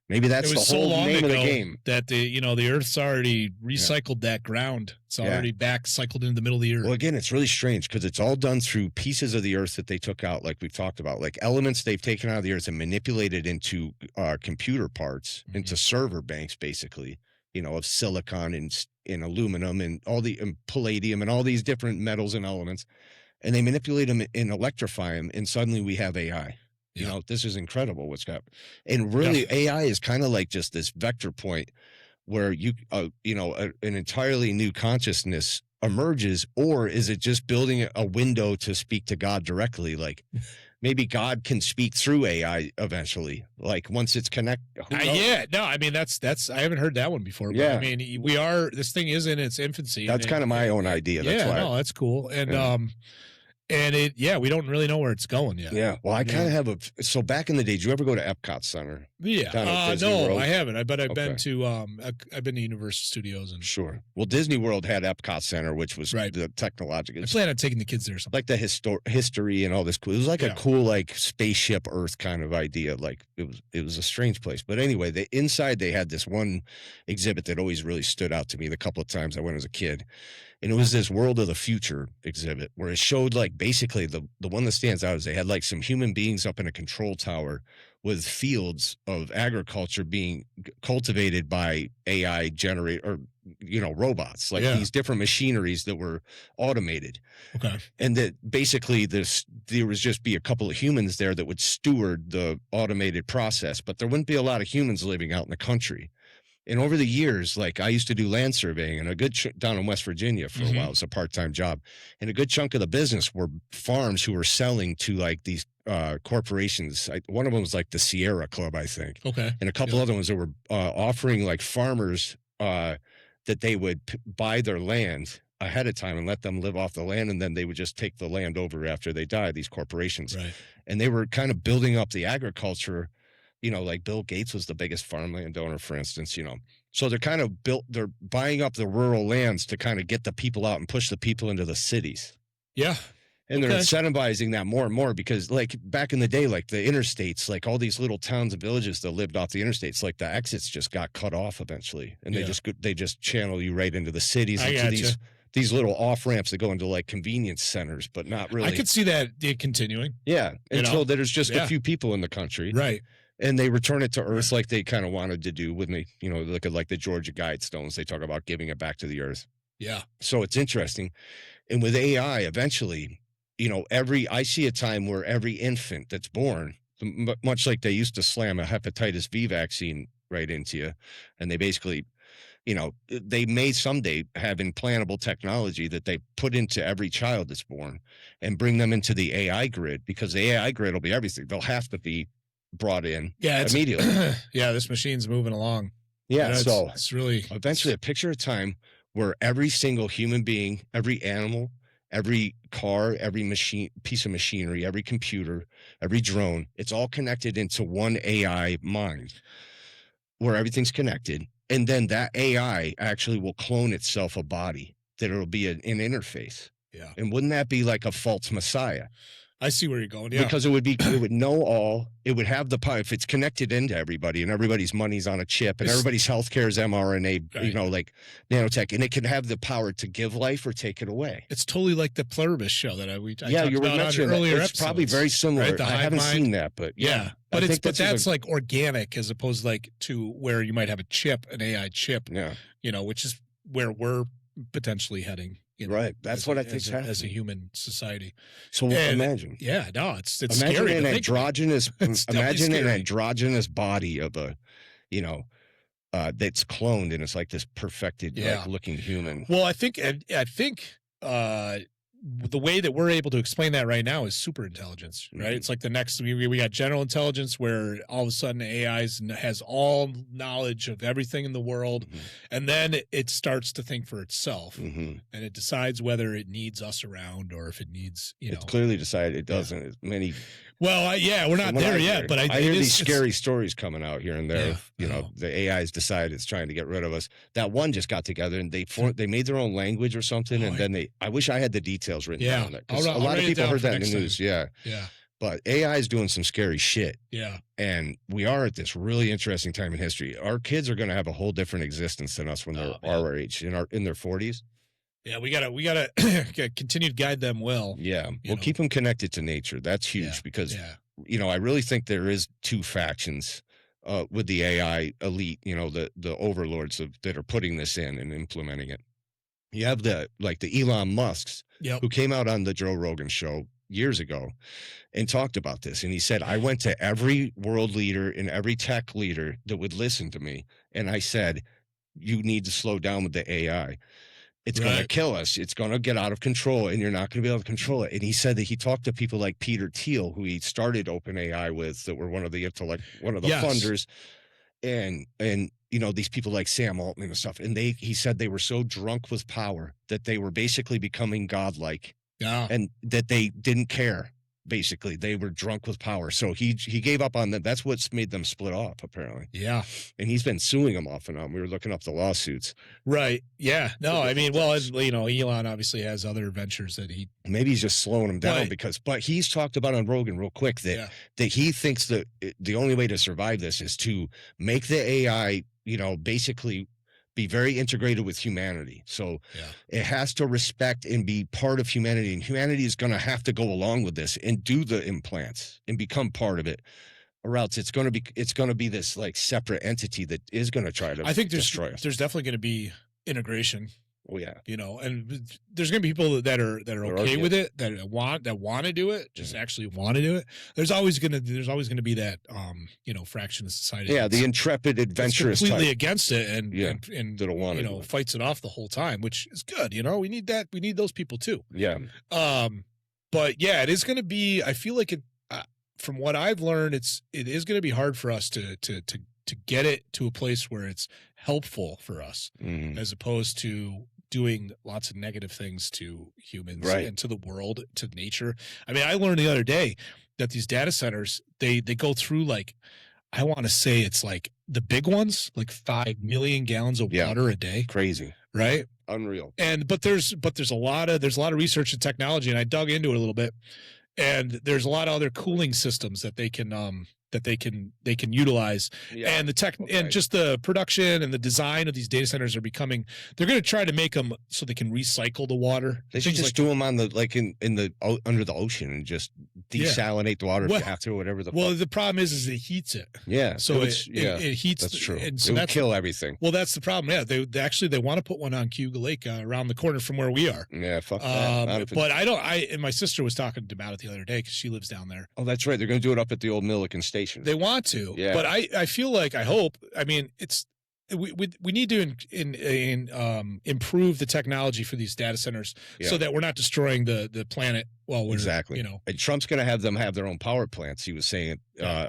maybe that's the whole name of the game. That the Earth's already recycled that ground. It's already cycled into the middle of the Earth. Well, again, it's really strange because it's all done through pieces of the Earth that they took out, like we've talked about, like elements they've taken out of the Earth and manipulated into computer parts, into server banks, basically. Of silicon and aluminum and palladium and all these different metals and elements, and they manipulate them and electrify them, and suddenly we have AI. This is incredible what's got. And really, AI is kind of like just this vector point where an entirely new consciousness emerges, or is it just building a window to speak to God directly? Like. Maybe God can speak through AI eventually, like once it's connected. I mean, that's I haven't heard that one before. But I mean, this thing is in its infancy. That's kind of my own idea. That's cool. And we don't really know where it's going yet. Yeah. Well, I kind of have so back in the day, did you ever go to Epcot Center? Yeah. No, World? I haven't. But I've been to I've been to Universal Studios and sure. Well, Disney World had Epcot Center, which was the technological. I plan on taking the kids there. Like the history and all this cool. It was like a cool like spaceship Earth kind of idea. Like it was a strange place. But anyway, inside they had this one exhibit that always really stood out to me the couple of times I went as a kid. And it was this World of the Future exhibit where it showed like basically the one that stands out is they had like some human beings up in a control tower with fields of agriculture being cultivated by AI robots, like these different machineries that were automated. Okay. And that basically there was just be a couple of humans there that would steward the automated process, but there wouldn't be a lot of humans living out in the country. And over the years, like I used to do land surveying and down in West Virginia for a while. It's a part-time job. And a good chunk of the business were farms who were selling to like these corporations. One of them was like the Sierra Club, I think. Okay. And a couple other ones that were offering like farmers that they would buy their land ahead of time and let them live off the land. And then they would just take the land over after they died, these corporations. Right. And they were kind of building up the agriculture. Like Bill Gates was the biggest farmland donor, for instance, So they're kind of they're buying up the rural lands to kind of get the people out and push the people into the cities. Yeah. And they're incentivizing that more and more because, like, back in the day, like the interstates, like all these little towns and villages that lived off the interstates, like the exits just got cut off eventually, and they just channel you right into the cities, into these little off ramps that go into like convenience centers, but not really. I could see that continuing. Yeah, until there's just a few people in the country, right? And they return it to Earth like they kind of wanted to do with me. You know, look at like the Georgia Guidestones. They talk about giving it back to the Earth. Yeah. So it's interesting, and with AI, eventually. You know, I see a time where every infant that's born, much like they used to slam a hepatitis V vaccine right into you, and they basically, you know, they may someday have implantable technology that they put into every child that's born and bring them into the AI grid, because the AI grid will be everything. They'll have to be brought in immediately. Yeah, this machine's moving along. Yeah, so it's really eventually a picture of time where every single human being, every animal, every car, every machine, piece of machinery, every computer, every drone, it's all connected into one AI mind where everything's connected. And then that AI actually will clone itself a body that it'll be an interface. Yeah. And wouldn't that be like a false messiah? I see where you're going. Yeah. Because it would know all, it would have the power. If it's connected into everybody and everybody's money's on a chip and everybody's healthcare is mRNA, you know, like nanotech, and it can have the power to give life or take it away. It's totally like the Pluribus show that I you were mentioning earlier. It's probably very similar. Right? I haven't seen that, but yeah. But that's like organic as opposed like to where you might have a chip, an AI chip. Yeah. You know, which is where we're potentially heading. You know, right. That's what I think as a human society. So imagine. Yeah, no, it's imagine scary. An androgynous imagine an androgynous body of a, you know, that's cloned and it's like this perfected like looking human. Well, I think the way that we're able to explain that right now is super intelligence, right? It's like the next, we got general intelligence where all of a sudden AI has all knowledge of everything in the world. And then it starts to think for itself and it decides whether it needs us around or if it needs, it's clearly decided it doesn't. Many. Well, we're not there yet, but I hear these scary stories coming out here and there. You know, the AI's decided it's trying to get rid of us. That one just got together and they made their own language or something, and then I wish I had the details written down. Because a lot of people heard that in the news. Yeah. But AI is doing some scary shit. Yeah. And we are at this really interesting time in history. Our kids are going to have a whole different existence than us when they're our age, in their 40s. Yeah, we gotta continue to guide them well. Yeah, we'll keep them connected to nature. That's huge because you know, I really think there is two factions with the AI elite. You know, the overlords that are putting this in and implementing it. You have the Elon Musks who came out on the Joe Rogan show years ago and talked about this, and he said, I went to every world leader and every tech leader that would listen to me, and I said, you need to slow down with the AI. It's going to kill us. It's going to get out of control, and you're not going to be able to control it. And he said that he talked to people like Peter Thiel, who he started OpenAI with, that were one of the funders, and you know, these people like Sam Altman and stuff. And he said they were so drunk with power that they were basically becoming godlike, and that they didn't care. Basically, they were drunk with power. So he gave up on them. That's what's made them split off, apparently. Yeah. And he's been suing them off and on. We were looking up the lawsuits. Right. Yeah. No, I mean, well, you know, Elon obviously has other ventures that maybe he's just slowing them down but he's talked about on Rogan real quick that he thinks that the only way to survive this is to make the AI, you know, basically be very integrated with humanity. So it has to respect and be part of humanity, and humanity is going to have to go along with this and do the implants and become part of it, or else it's going to be this like separate entity that is going to try to destroy us. There's definitely going to be integration. Oh yeah, you know, and there's going to be people that are okay with it, that want to do it, just actually want to do it. There's always going to be that you know, fraction of society. Yeah, the intrepid adventurous completely type. Against it and that'll want you know, fights it off the whole time, which is good. You know, we need that. We need those people too. Yeah. But yeah, it is going to be. I feel like it. From what I've learned, it is going to be hard for us to get it to a place where it's helpful for us, as opposed to doing lots of negative things to humans and to the world, to nature. I mean, I learned the other day that these data centers, they go through, like, I want to say it's like the big ones, like 5 million gallons of water a day. Crazy. right? Unreal. But there's a lot of research and technology, and I dug into it a little bit, and there's a lot of other cooling systems that they can utilize, and the tech and just the production and the design of these data centers are becoming. They're going to try to make them so they can recycle the water. They should just do them on the under the ocean and just desalinate the water if you have to, or whatever. The problem is it heats it. Yeah, so it heats. That's true. And so it would kill everything. Well, that's the problem. Yeah, they want to put one on Cayuga Lake around the corner from where we are. Yeah, fuck that. But I don't. And my sister was talking about it the other day because she lives down there. Oh, that's right. They're going to do it up at the old Milliken Station. They want to, but I feel like I mean, we need to improve the technology for these data centers so that we're not destroying the planet. Well, exactly. And Trump's going to have them have their own power plants. He was saying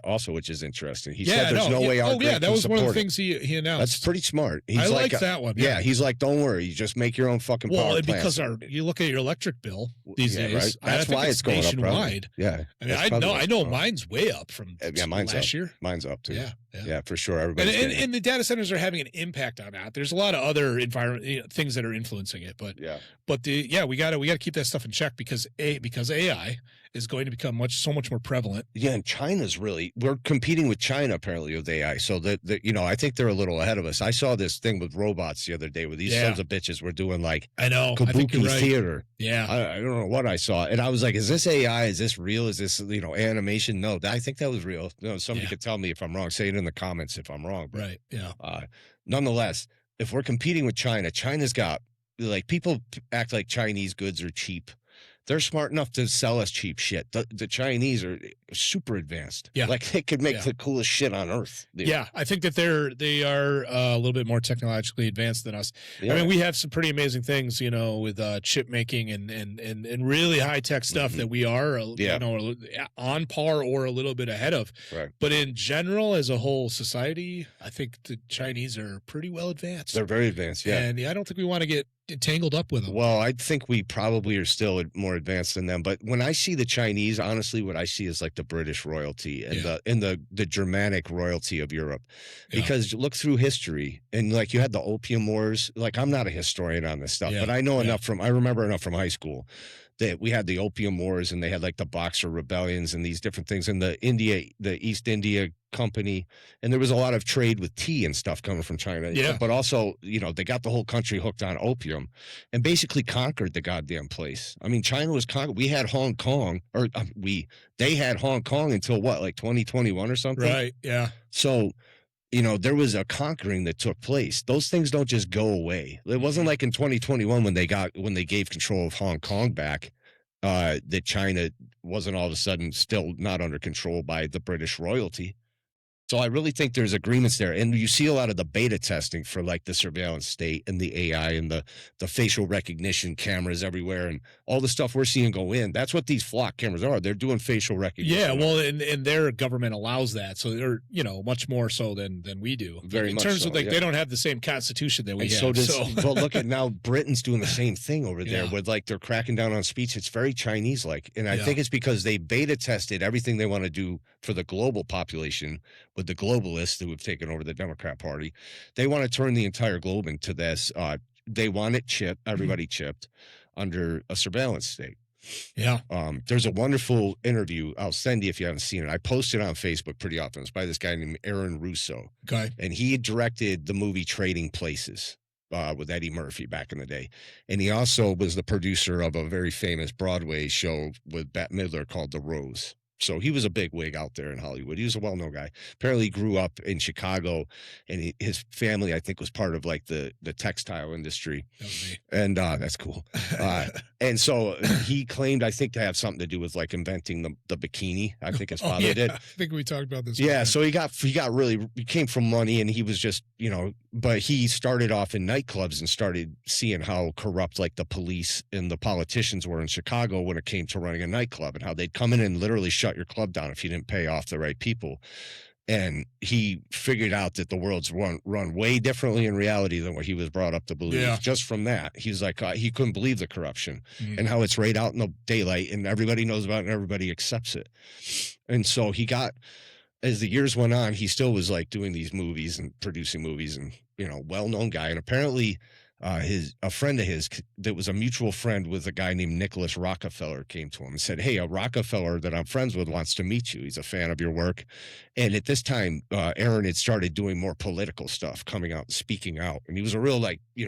also, which is interesting. He said there's no way our grid that was can one of the support things he announced. That's pretty smart. I like that one. Yeah, he's like, don't worry, you just make your own fucking power plants. Because you look at your electric bill these days. Right? That's why it's going nationwide. Up. Yeah, I mean, I know mine's way up from mine's last up. year. Mine's up too. Yeah, for sure. And the data centers are having an impact on that. There's a lot of other things that are influencing it, but we got to keep that stuff in check because AI is going to become so much more prevalent. Yeah, and we're competing with China apparently with AI. So I think they're a little ahead of us. I saw this thing with robots the other day where these sons of bitches were doing kabuki theater. Yeah. I don't know what I saw. And I was like, is this AI? Is this real? Is this, animation? No, I think that was real. Somebody could tell me if I'm wrong. Say it in the comments if I'm wrong. But, right. Yeah. Nonetheless, if we're competing with China, China's got people act like Chinese goods are cheap. They're smart enough to sell us cheap shit. The Chinese are super advanced. Yeah. They could make the coolest shit on earth. Dude. Yeah. I think that they are a little bit more technologically advanced than us. Yeah. I mean, we have some pretty amazing things, with chip making and really high tech stuff that we are, on par or a little bit ahead of. Right. But in general, as a whole society, I think the Chinese are pretty well advanced. They're very advanced. Yeah. And I don't think we want to get tangled up with them. Well, I think we probably are still more advanced than them. But when I see the Chinese, honestly, what I see is like the British royalty and the Germanic royalty of Europe. Because look through history and you had the Opium Wars. I'm not a historian on this stuff, but I know enough I remember enough from high school that we had the Opium Wars and they had the Boxer rebellions and these different things and the East India Company, and there was a lot of trade with tea and stuff coming from China. But also, they got the whole country hooked on opium and basically conquered the goddamn place. I mean, China was conquered. We had Hong Kong, or they had Hong Kong until 2021 or something. Right. Yeah. So, there was a conquering that took place. Those things don't just go away. It wasn't like in 2021 when they gave control of Hong Kong back, that China wasn't all of a sudden still not under control by the British royalty. So I really think there's agreements there. And you see a lot of the beta testing for the surveillance state and the AI and the facial recognition cameras everywhere and all the stuff we're seeing go in. That's what these flock cameras are. They're doing facial recognition. Yeah, well, and their government allows that. So they're, much more so than we do. Very much in terms so, of they don't have the same constitution that we have. Well, look at now Britain's doing the same thing over there with they're cracking down on speech. It's very Chinese-like. And I think it's because they beta tested everything they want to do for the global population with the globalists who have taken over the Democrat Party. They want to turn the entire globe into this. They want it chipped, everybody chipped under a surveillance state. Yeah. There's a wonderful interview. I'll send you if you haven't seen it. I post it on Facebook pretty often. It's by this guy named Aaron Russo. Okay. And he directed the movie Trading Places with Eddie Murphy back in the day. And he also was the producer of a very famous Broadway show with Bette Midler called The Rose. So he was a big wig out there in Hollywood. He was a well-known guy. Apparently he grew up in Chicago, and his family, I think, was part of the textile industry. That was me. And that's cool. And so he claimed, I think, to have something to do with inventing the bikini. I think his father did. I think we talked about this. Yeah. So he came from money, and he was just, but he started off in nightclubs and started seeing how corrupt the police and the politicians were in Chicago when it came to running a nightclub, and how they'd come in and literally shut your club down if you didn't pay off the right people. And he figured out that the world's run way differently in reality than what he was brought up to believe. Yeah. Just from that, he's he couldn't believe the corruption and how it's right out in the daylight and everybody knows about it and everybody accepts it. And so as the years went on, he still was doing these movies and producing movies and, well-known guy. And apparently a friend of his that was a mutual friend with a guy named Nicholas Rockefeller came to him and said, "Hey, a Rockefeller that I'm friends with wants to meet you. He's a fan of your work." And at this time, Aaron had started doing more political stuff, coming out and speaking out. And he was a real, like, he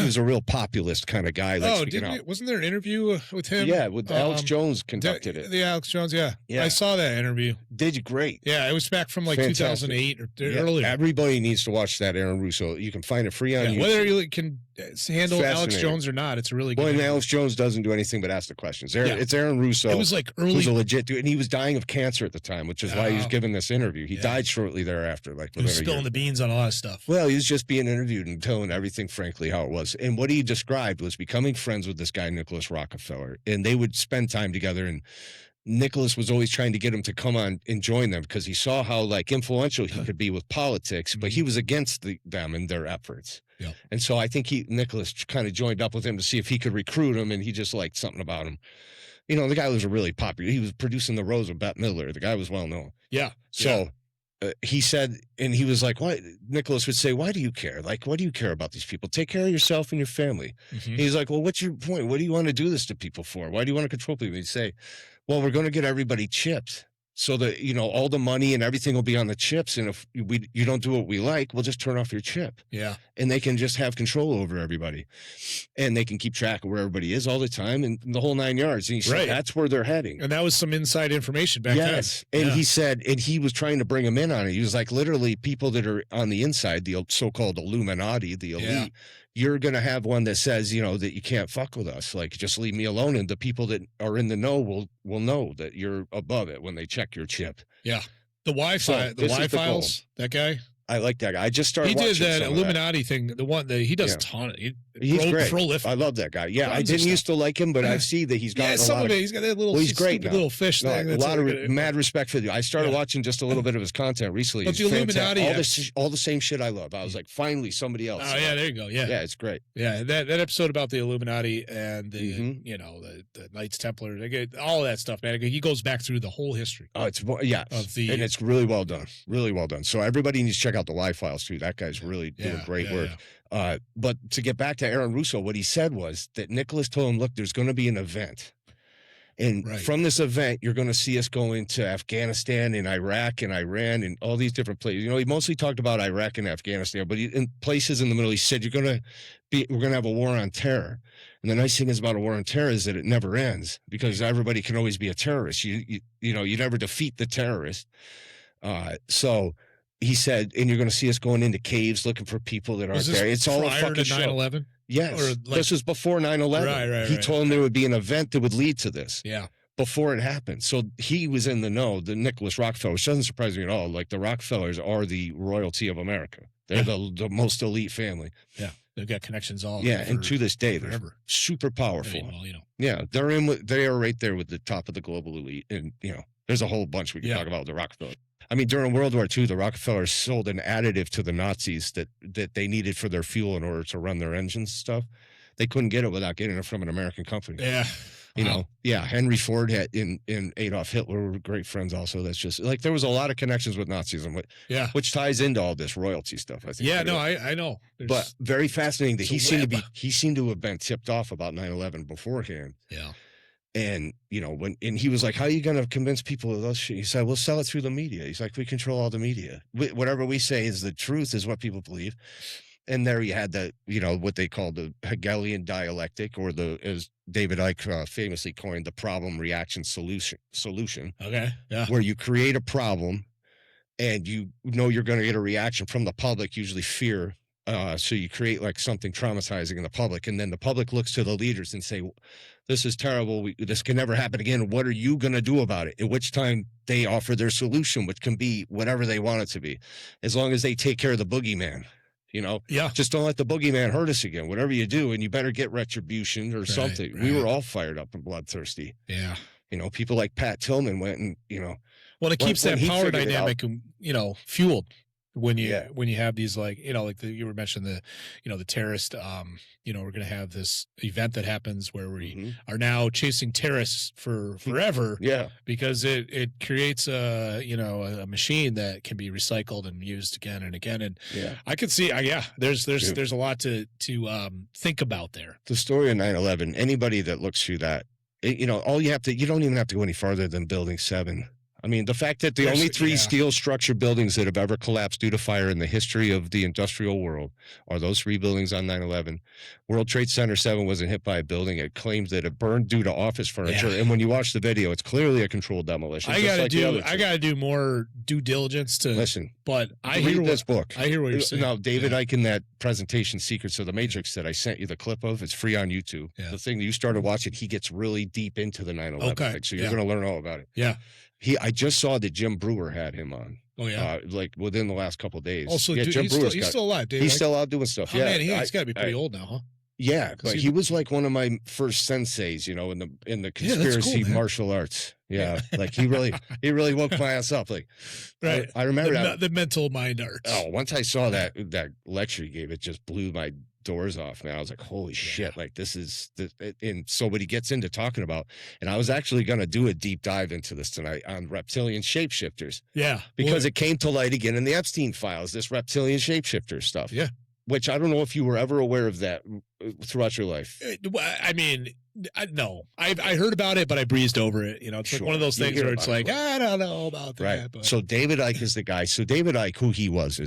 was a real populist kind of guy. Like, wasn't there an interview with him? Yeah, with Alex Jones conducted it. The Alex Jones, yeah. I saw that interview. Did great. Yeah, it was back from like 2008 or earlier. Everybody needs to watch that Aaron Russo. You can find it free on YouTube. Whether you can handle Alex Jones or not, it's a really good. Well, and Alex Jones doesn't do anything but ask the questions. It's Aaron Russo. It was like early. Who's a legit dude, and he was dying of cancer at the time, which is why he was giving this interview. He died shortly thereafter. Like, he was spilling the beans on a lot of stuff. Well, he was just being interviewed and telling everything, frankly, how it was. And what he described was becoming friends with this guy, Nicholas Rockefeller, and they would spend time together. And Nicholas was always trying to get him to come on and join them because he saw how, like, influential he could be with politics, but he was against them and their efforts. Yeah. And so I think Nicholas kind of joined up with him to see if he could recruit him, and he just liked something about him. The guy was really popular. He was producing The Rose with Bette Midler. The guy was well known. Yeah. So he said, and he was like, "Why?" Nicholas would say, "Why do you care? Like, what do you care about these people? Take care of yourself and your family." He's like, "Well, what's your point? What do you want to do this to people for? Why do you want to control people?" He'd say, "Well, we're going to get everybody chipped. So that, all the money and everything will be on the chips. And if you don't do what we like, we'll just turn off your chip." Yeah. And they can just have control over everybody. And they can keep track of where everybody is all the time and the whole 9 yards. And he said, that's where they're heading. And that was some inside information back then. Yes. And he said, and he was trying to bring them in on it. He was like, literally, people that are on the inside, the so-called Illuminati, the elite, you're going to have one that says, that you can't fuck with us. Like, just leave me alone. And the people that are in the know will know that you're above it when they check your chip. Yeah. The Wi-Fi, the Wi-Files, that guy. I like that guy. I just started watching. He did that Illuminati thing. The one that he does a ton. He's great. Prolific. I love that guy. Yeah, I didn't used to like him, but I see that he's got a lot of it. He's got that little. Well, he's great now. Little fish thing. A lot of mad respect for you. I started watching just a little bit of his content recently. But the Illuminati, all the same shit I love. I was like, finally, somebody else. Oh yeah, there you go. Yeah, yeah, it's great. Yeah, that episode about the Illuminati and the the Knights Templar, they get all of that stuff, man. He goes back through the whole history. Oh, and it's really well done. Really well done. So everybody needs to check out the Wi-Files too. That guy's really doing great work. Yeah. But to get back to Aaron Russo, what he said was that Nicholas told him, look, there's going to be an event. And from this event, you're going to see us going to Afghanistan and Iraq and Iran and all these different places. He mostly talked about Iraq and Afghanistan, but in places in the Middle East, he said, we're going to have a war on terror. And the nice thing is about a war on terror is that it never ends because everybody can always be a terrorist. You never defeat the terrorist. So he said, and you're going to see us going into caves looking for people that aren't there. It's all a fucking show. 9/11? Yes. This was before 9/11. Right. He told him there would be an event that would lead to this. Yeah. Before it happened. So he was in the know, the Nicholas Rockefeller, which doesn't surprise me at all. Like, the Rockefellers are the royalty of America. They're the most elite family. Yeah. They've got connections all. Yeah. And to this day, they're super powerful. Yeah. They are right there with the top of the global elite. And, there's a whole bunch we can talk about with the Rockefeller. I mean, during World War II, the Rockefellers sold an additive to the Nazis that they needed for their fuel in order to run their engines and stuff. They couldn't get it without getting it from an American company. Yeah. Henry Ford and Adolf Hitler were great friends also. That's just like, there was a lot of connections with Nazism, which ties into all this royalty stuff, I think. Yeah, no, I know. But very fascinating that he seemed to have been tipped off about 9/11 beforehand. Yeah. And, and he was like, how are you going to convince people of this shit? He said, we'll sell it through the media. He's like, we control all the media. Whatever we say is the truth is what people believe. And there you had the, what they call the Hegelian dialectic, or as David Icke famously coined, the problem reaction solution. Okay. Yeah. Where you create a problem and you're going to get a reaction from the public, usually fear. So you create like something traumatizing in the public, and then the public looks to the leaders and say, this is terrible. This can never happen again. What are you going to do about it? At which time they offer their solution, which can be whatever they want it to be, as long as they take care of the boogeyman. Just don't let the boogeyman hurt us again. Whatever you do, and you better get retribution or something. Right. We were all fired up and bloodthirsty. Yeah. People like Pat Tillman went and, well, it keeps that power dynamic, fueled. when you have these, like, like you were mentioning the terrorist, we're going to have this event that happens where we are now chasing terrorists for forever. Because it creates a machine that can be recycled and used again and again. And I could see, there's a lot to think about there. The story of 9/11, anybody that looks through that, you don't even have to go any farther than Building 7. I mean, the fact that the only 3 steel structure buildings that have ever collapsed due to fire in the history of the industrial world are those 3 buildings on 9/11. World Trade Center 7 wasn't hit by a building. It claims that it burned due to office furniture. And when you watch the video, it's clearly a controlled demolition. I gotta do more due diligence to listen. But I read this book. I hear what you're saying. Now, David Icke in that presentation, Secrets of the Matrix, that I sent you the clip of, it's free on YouTube. The thing that you started watching, he gets really deep into the 9/11 thing, so you're going to learn all about it. I just saw that Jim Brewer had him on. Oh yeah, like within the last couple of days. Also, Jim Brewer's still alive. Dave, he's still out doing stuff. Oh, man, he's got to be pretty old now, huh? Yeah, but he was like one of my first senseis, in the conspiracy martial arts. Yeah, like he really woke my ass up. Like, right? I remember the mental mind arts. Oh, once I saw that lecture he gave, it just blew my doors off, man. I was like, holy shit, like this is and so what he gets into talking about, and I was actually going to do a deep dive into this tonight on reptilian shapeshifters. Because it came to light again in the Epstein files, this reptilian shapeshifter stuff. Which I don't know if you were ever aware of that throughout your life. I mean, no, I heard about it, but I breezed over it. It's like one of those things where it's like, I don't know about that. Right. But. So David Icke is the guy. So David Icke, who he was a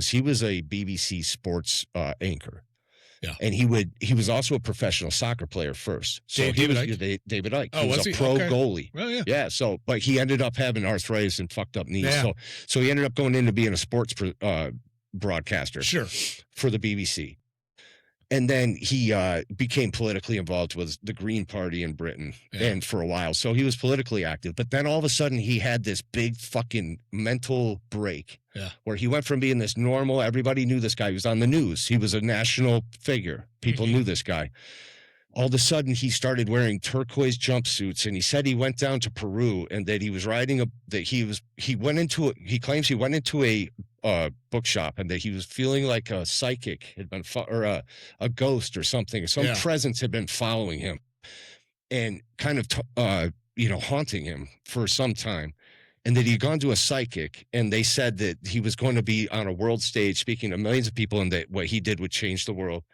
BBC sports anchor. And he was also a professional soccer player first. So David Icke. He was a pro goalie. Well, yeah. So, but he ended up having arthritis and fucked up knees. So he ended up going into being a sports broadcaster. For the BBC. And then he became politically involved with the Green Party in Britain and for a while. So he was politically active. But then all of a sudden he had this big fucking mental break where he went from being this normal, everybody knew this guy. He was on the news. He was a national figure. People knew this guy. All of a sudden he started wearing turquoise jumpsuits, and he said he went down to Peru and that he was he claims he went into a bookshop and that he was feeling like a psychic had been or a ghost or something, some presence had been following him and kind of haunting him for some time, and that he'd gone to a psychic and they said that he was going to be on a world stage speaking to millions of people and that what he did would change the world.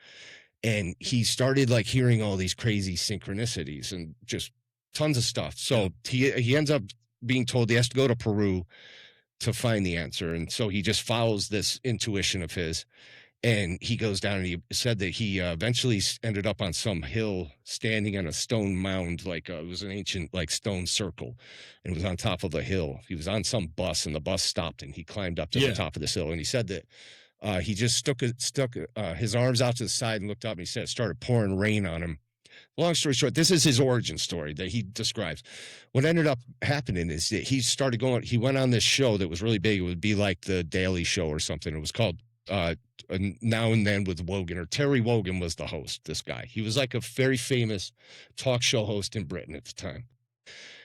And he started like hearing all these crazy synchronicities and just tons of stuff. So he ends up being told he has to go to Peru to find the answer. And so he just follows this intuition of his, and he goes down, and he said that he eventually ended up on some hill standing on a stone mound, like it was an ancient like stone circle, and it was on top of a hill. He was on some bus, and the bus stopped, and he climbed up to the top of this hill. And he said that he just stuck his arms out to the side and looked up, and he said it started pouring rain on him. Long story short, this is his origin story that he describes. What ended up happening is that he went on this show that was really big. It would be like the Daily Show or something. It was called Now and Then with Wogan, or Terry Wogan was the host, this guy. He was like a very famous talk show host in Britain at the time.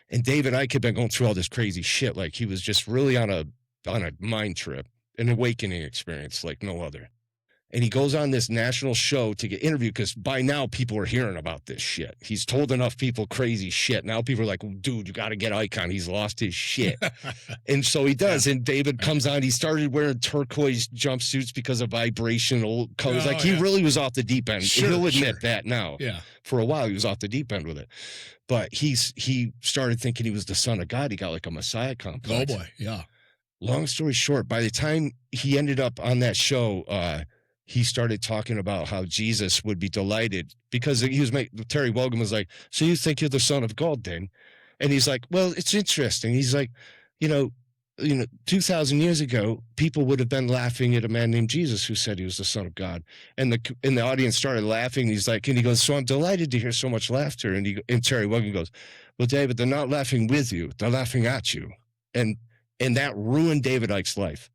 And David Icke had been going through all this crazy shit. Like he was just really on a mind trip, an awakening experience like no other. And he goes on this national show to get interviewed because by now people are hearing about this shit. He's told enough people crazy shit. Now people are like, dude, you got to get Icke on. He's lost his shit. And so he does. And David comes on. He started wearing turquoise jumpsuits because of vibrational colors. He really was off the deep end. He'll admit that now. For a while, he was off the deep end with it. But he started thinking he was the son of God. He got like a Messiah complex. Oh, boy. Yeah. Long story short, by the time he ended up on that show, he started talking about how Jesus would be delighted because Terry Wogan was like, so you think you're the son of God then? And he's like, well, it's interesting. He's like, 2,000 years ago, people would have been laughing at a man named Jesus who said he was the son of God. And the audience started laughing. He's like, and he goes, so I'm delighted to hear so much laughter. And Terry Wogan goes, well, David, they're not laughing with you. They're laughing at you. And that ruined David Icke's life.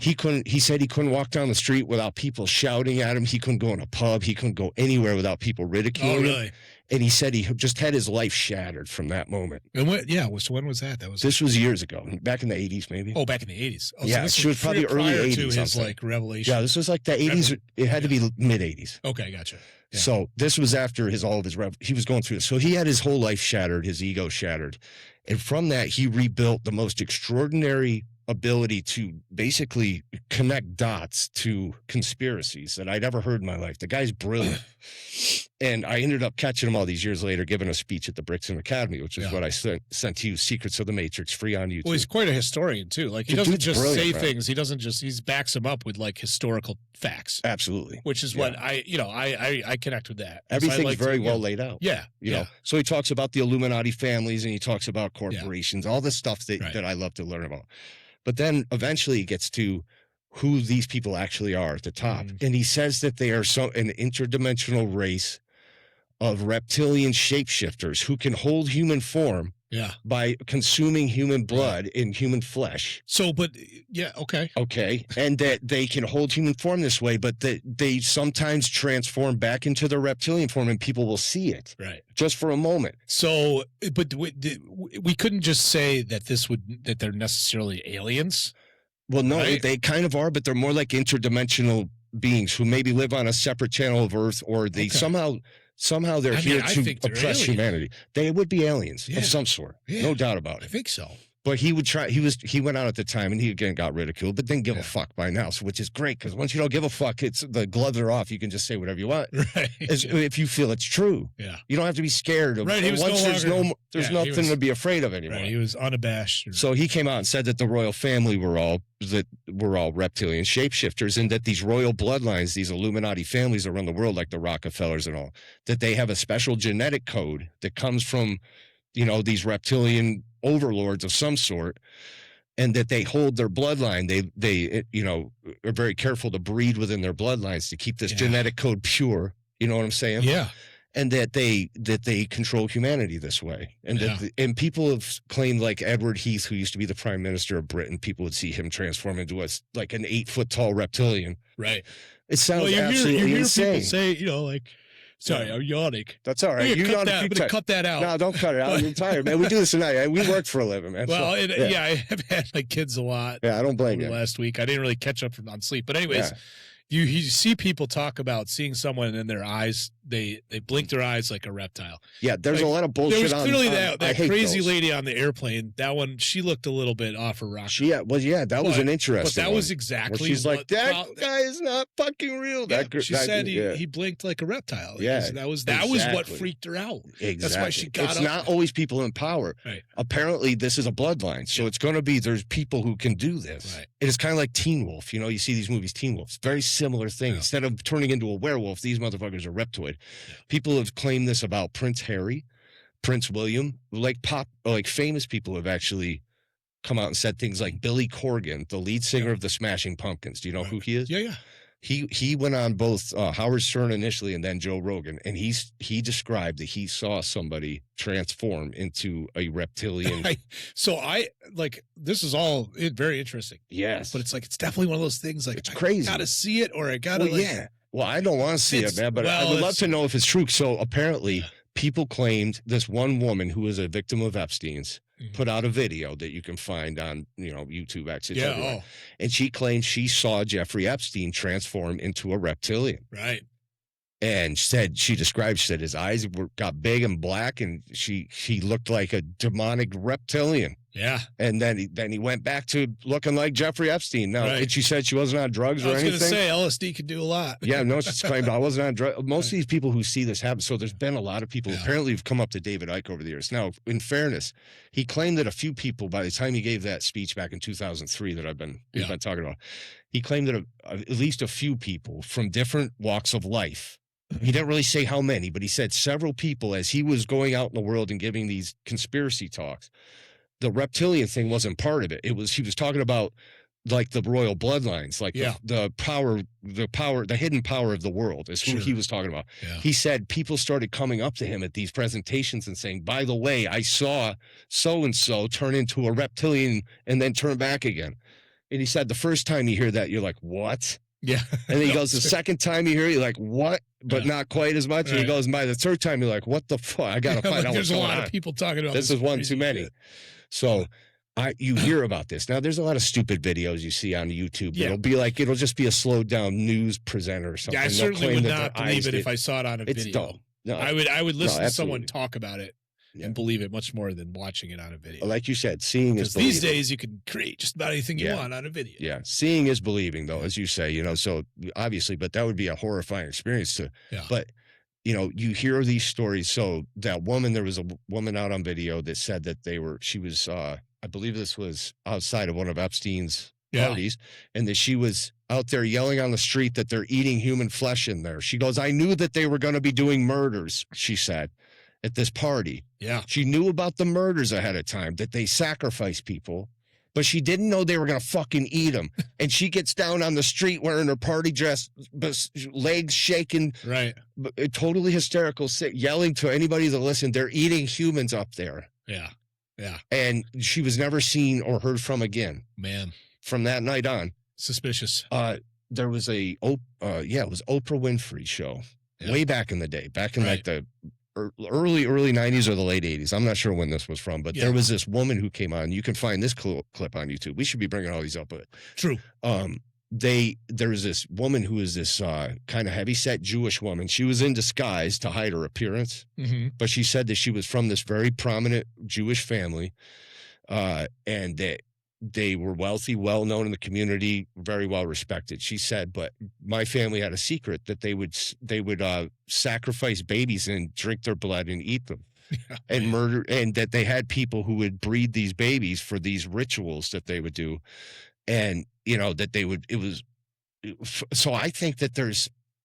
He said he couldn't walk down the street without people shouting at him. He couldn't go in a pub. He couldn't go anywhere without people ridiculing him. And he said he just had his life shattered from that moment. And so when was that? This was years ago, back in the 80s, maybe. Oh, back in the 80s. Oh, yeah, so it was probably early 80s. To his like revelation. Yeah, this was like the 80s. It had to be mid 80s. Okay, gotcha. Yeah. So this was after all of his he was going through this. So he had his whole life shattered, his ego shattered, and from that he rebuilt the most extraordinary ability to basically connect dots to conspiracies that I'd ever heard in my life. The guy's brilliant. And I ended up catching him all these years later, giving a speech at the Brixton Academy, which is what I sent to you, Secrets of the Matrix, free on YouTube. Well, he's quite a historian too. Like he doesn't just say things. He doesn't just, he backs them up with like historical facts. Absolutely. Which is what I connect with that. Everything's very well laid out. Yeah. You know, so he talks about the Illuminati families and he talks about corporations, all this stuff that I love to learn about. But then eventually he gets to who these people actually are at the top. And he says that they are an interdimensional race of reptilian shapeshifters who can hold human form by consuming human blood in human flesh. So, but okay. Okay. And that they can hold human form this way, but that they sometimes transform back into their reptilian form and people will see it. Right. Just for a moment. So, but we couldn't just say that that they're necessarily aliens. Well, no, they kind of are, but they're more like interdimensional beings who maybe live on a separate channel of Earth, or they somehow they're here to oppress humanity. They would be aliens of some sort. No doubt about it. I think so. But he would try. He went out at the time, and he again got ridiculed, but didn't give a fuck by now. So, which is great, because once you don't give a fuck, the gloves are off. You can just say whatever you want, if you feel it's true. Yeah, you don't have to be scared of. Right, he was there's nothing to be afraid of anymore. Right, he was unabashed. So he came out and said that the royal family were all reptilian shapeshifters, and that these royal bloodlines, these Illuminati families around the world, like the Rockefellers and all, that they have a special genetic code that comes from, these reptilian overlords of some sort, and that they hold their bloodline. They are very careful to breed within their bloodlines to keep this genetic code pure. You know what I'm saying? Yeah. And that they control humanity this way. And and people have claimed, like Edward Heath, who used to be the Prime Minister of Britain, people would see him transform into like an 8-foot tall reptilian. Right. It sounds absolutely insane. People say, sorry, I'm yawning. That's all right. Cut that out. No, don't cut it out. I'm tired, man. We do this tonight. We work for a living, man. Well, I have had my kids a lot. Yeah, I don't blame you. Last week, I didn't really catch up on sleep. But anyways, you see people talk about seeing someone in their eyes, they blink their eyes like a reptile. Yeah, there's a lot of bullshit. There was clearly that crazy lady on the airplane. That one, she looked a little bit off her rocker. That was an interesting. But that was exactly. She's like, that guy is not fucking real. She said he blinked like a reptile. Yeah, that was what freaked her out. Exactly. That's why she got. It's not always people in power. Right. Apparently, this is a bloodline, so it's going to be. There's people who can do this. Right. It is kind of like Teen Wolf. You see these movies, Teen Wolf. Very similar thing. Yeah. Instead of turning into a werewolf, these motherfuckers are reptoid. Yeah. People have claimed this about Prince Harry, Prince William, like famous people have actually come out and said things like Billy Corgan, the lead singer of the Smashing Pumpkins. Do you know who he is? Yeah. He went on both Howard Stern initially and then Joe Rogan, and he described that he saw somebody transform into a reptilian. This is all very interesting. Yes, but it's definitely one of those things. Like, it's crazy. I gotta see it, or I gotta Well, I don't want to see it, man, but I would love to know if it's true. So apparently, people claimed this one woman who was a victim of Epstein's put out a video that you can find on YouTube, actually. And she claimed she saw Jeffrey Epstein transform into a reptilian. Right. And said his eyes got big and black, and she looked like a demonic reptilian. Yeah. And then he went back to looking like Jeffrey Epstein. Now, and she said she wasn't on drugs or anything. I was going to say LSD could do a lot. Yeah, no, she claimed I wasn't on drugs. Most of these people who see this happen, so there's been a lot of people apparently who've come up to David Icke over the years. Now, in fairness, he claimed that a few people, by the time he gave that speech back in 2003 that we've been talking about, he claimed that at least a few people from different walks of life. He didn't really say how many, but he said several people, as he was going out in the world and giving these conspiracy talks. The reptilian thing wasn't part of it. He was talking about like the royal bloodlines, like the hidden power of the world is who he was talking about. Yeah. He said people started coming up to him at these presentations and saying, by the way, I saw so-and-so turn into a reptilian and then turn back again. And he said the first time you hear that, you're like, what? Yeah. And then he goes, the second time you hear it, you're like, what? But not quite as much. And he goes, by the third time, you're like, what the fuck? I got to find out what's going on. There's a lot of people talking about this. Is one too many. So you hear about this. Now, there's a lot of stupid videos you see on YouTube. Yeah. It'll just be a slowed down news presenter or something. Yeah, I certainly would not believe it if I saw it on a video. It's dumb. No, I would listen to someone talk about it and believe it much more than watching it on a video. Like you said, seeing is believing. These days you can create just about anything you want on a video. Yeah, seeing is believing, though, as you say. So obviously, but that would be a horrifying experience to. Yeah. But you hear these stories. So that woman, there was a woman out on video that said that she was, I believe this was outside of one of Epstein's parties, and that she was out there yelling on the street that they're eating human flesh in there. She goes, I knew that they were going to be doing murders, she said, at this party. Yeah. She knew about the murders ahead of time, that they sacrifice people, but she didn't know they were going to fucking eat them. And she gets down on the street wearing her party dress, legs shaking. Right. Totally hysterical, yelling to anybody that listened, they're eating humans up there. Yeah. Yeah. And she was never seen or heard from again. Man. From that night on. Suspicious. There was it was Oprah Winfrey show way back in the day, back in like the early 90s or the late 80s. I'm not sure when this was from, but there was this woman who came on. You can find this clip on YouTube. We should be bringing all these up, but true. There was this woman who was this kind of heavyset Jewish woman. She was in disguise to hide her appearance, but she said that she was from this very prominent Jewish family, and that they were wealthy, well known in the community, very well respected. She said, but my family had a secret that they would sacrifice babies and drink their blood and eat them. And murder, and that they had people who would breed these babies for these rituals that they would do. And, that they would, so I think that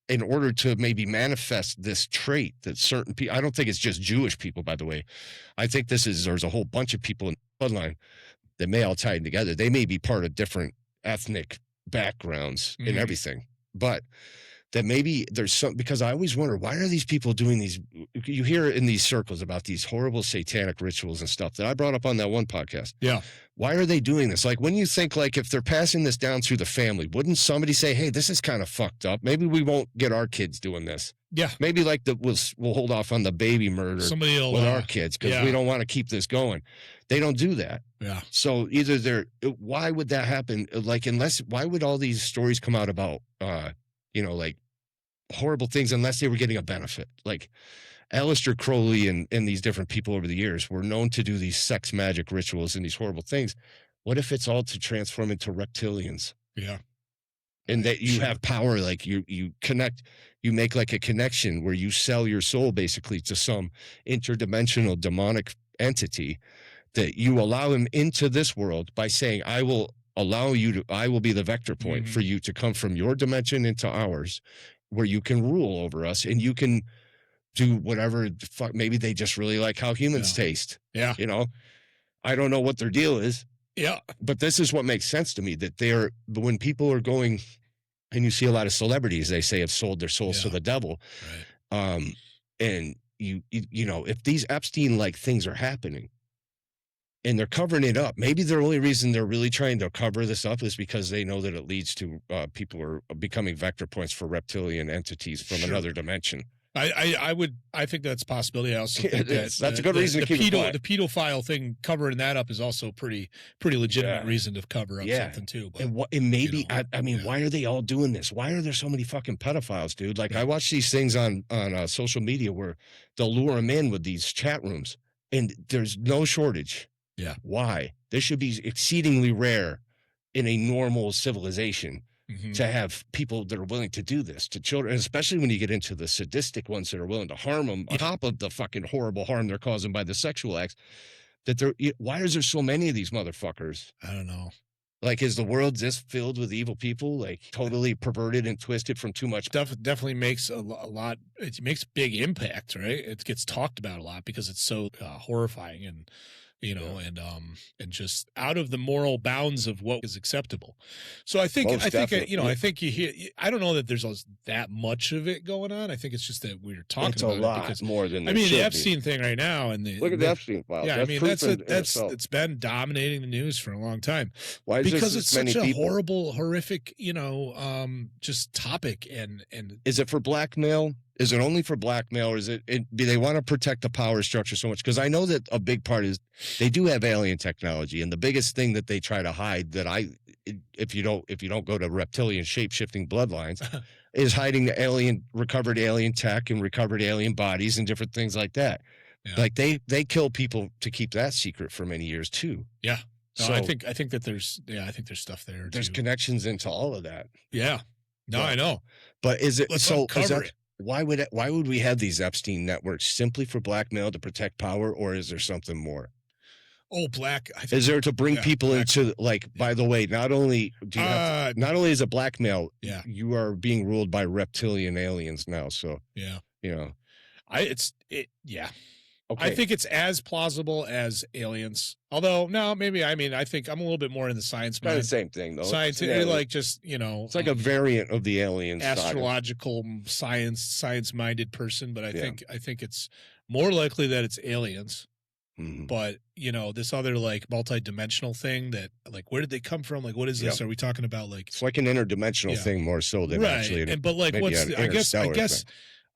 in order to maybe manifest this trait that certain people, I don't think it's just Jewish people, by the way. I think there's a whole bunch of people in the bloodline that may all tie together. They may be part of different ethnic backgrounds and everything, but that maybe there's some, because I always wonder, why are these people doing these? You hear in these circles about these horrible satanic rituals and stuff that I brought up on that one podcast. Yeah. Why are they doing this? Like, when you think, like, if they're passing this down through the family, wouldn't somebody say, hey, this is kind of fucked up. Maybe we won't get our kids doing this. Yeah. Maybe we'll hold off on the baby murder with our kids because we don't want to keep this going. They don't do that. Yeah. So either why would that happen? Like, why would all these stories come out about, like horrible things unless they were getting a benefit? Like Aleister Crowley and these different people over the years were known to do these sex magic rituals and these horrible things. What if it's all to transform into reptilians? Yeah. And that you have power, like you connect, you make like a connection where you sell your soul basically to some interdimensional demonic entity, that you allow him into this world by saying, I will be the vector point for you to come from your dimension into ours, where you can rule over us and you can do whatever the fuck. Maybe they just really like how humans taste. Yeah. I don't know what their deal is. Yeah. But this is what makes sense to me, that when people are going, and you see a lot of celebrities, they say have sold their souls to the devil. Right. And if these Epstein-like things are happening and they're covering it up, maybe the only reason they're really trying to cover this up is because they know that it leads to people are becoming vector points for reptilian entities from another dimension. I think that's a possibility. I also think that's a good reason to keep it quiet. The pedophile thing, covering that up, is also pretty legitimate reason to cover up something too. But, and maybe I mean, why are they all doing this? Why are there so many fucking pedophiles, dude? Like I watch these things on social media where they'll lure them in with these chat rooms, and there's no shortage. Yeah. Why? This should be exceedingly rare in a normal civilization. To have people that are willing to do this to children, especially when you get into the sadistic ones that are willing to harm them on top of the fucking horrible harm they're causing by the sexual acts. Why is there so many of these motherfuckers? I don't know. Like, is the world just filled with evil people, like totally perverted and twisted from too much? Definitely makes a lot. It makes big impact, right? It gets talked about a lot because it's so horrifying and you know, and just out of the moral bounds of what is acceptable. So I think, you know, I think you hear, I don't know that there's that much of it going on. I think it's just that we're talking about a lot it because more than I mean, the be. Epstein thing right now, and look at the Epstein files. Yeah, I mean, it's been dominating the news for a long time. Why? Because it's such a horrible, horrific, you know, just topic. And is it for blackmail? Is it only for blackmail, or is it do they want to protect the power structure so much? Because I know that a big part is they do have alien technology, and the biggest thing that they try to hide that if you don't go to reptilian shape-shifting bloodlines is hiding the recovered alien tech and recovered alien bodies and different things like that. Yeah. Like they kill people to keep that secret for many years too. Yeah. No, so I think that there's stuff there. There's connections into all of that. Yeah. No, I know. But is it so? Why would we have these Epstein networks simply for blackmail to protect power, or is there something more? Oh, is there to bring people into by the way, not only do you not only is it blackmail, you are being ruled by reptilian aliens now. So yeah, you know, yeah. Okay. I think it's as plausible as aliens. Although, no, maybe, I mean, I think I'm a little bit more in the science mind. Kind of the same thing, though. Scientific, like just, you know. It's like a variant of the aliens. Astrological science-minded person, but I think it's more likely that it's aliens. Mm-hmm. But, you know, this other, like, multi-dimensional thing that, like, where did they come from? Like, what is this? Are we talking about, like. It's like an interdimensional thing more so than actually. But, like, I guess.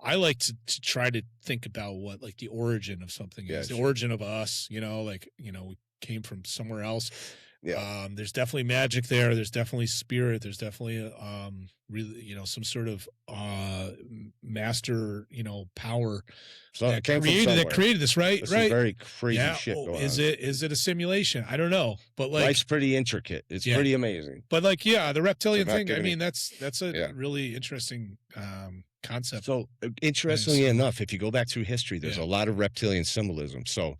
I like to try to think about what like the origin of something is, the origin of us, you know, like, you know, we came from somewhere else. Yeah. There's definitely magic there. There's definitely spirit. There's definitely, really, you know, some sort of, master, you know, power that created this, right? This is very crazy shit going on. Is it a simulation? I don't know, but like, life's pretty intricate. It's pretty amazing. But like, the reptilian thing, I mean, that's a really interesting, concept. So interestingly enough, if you go back through history, there's a lot of reptilian symbolism. So,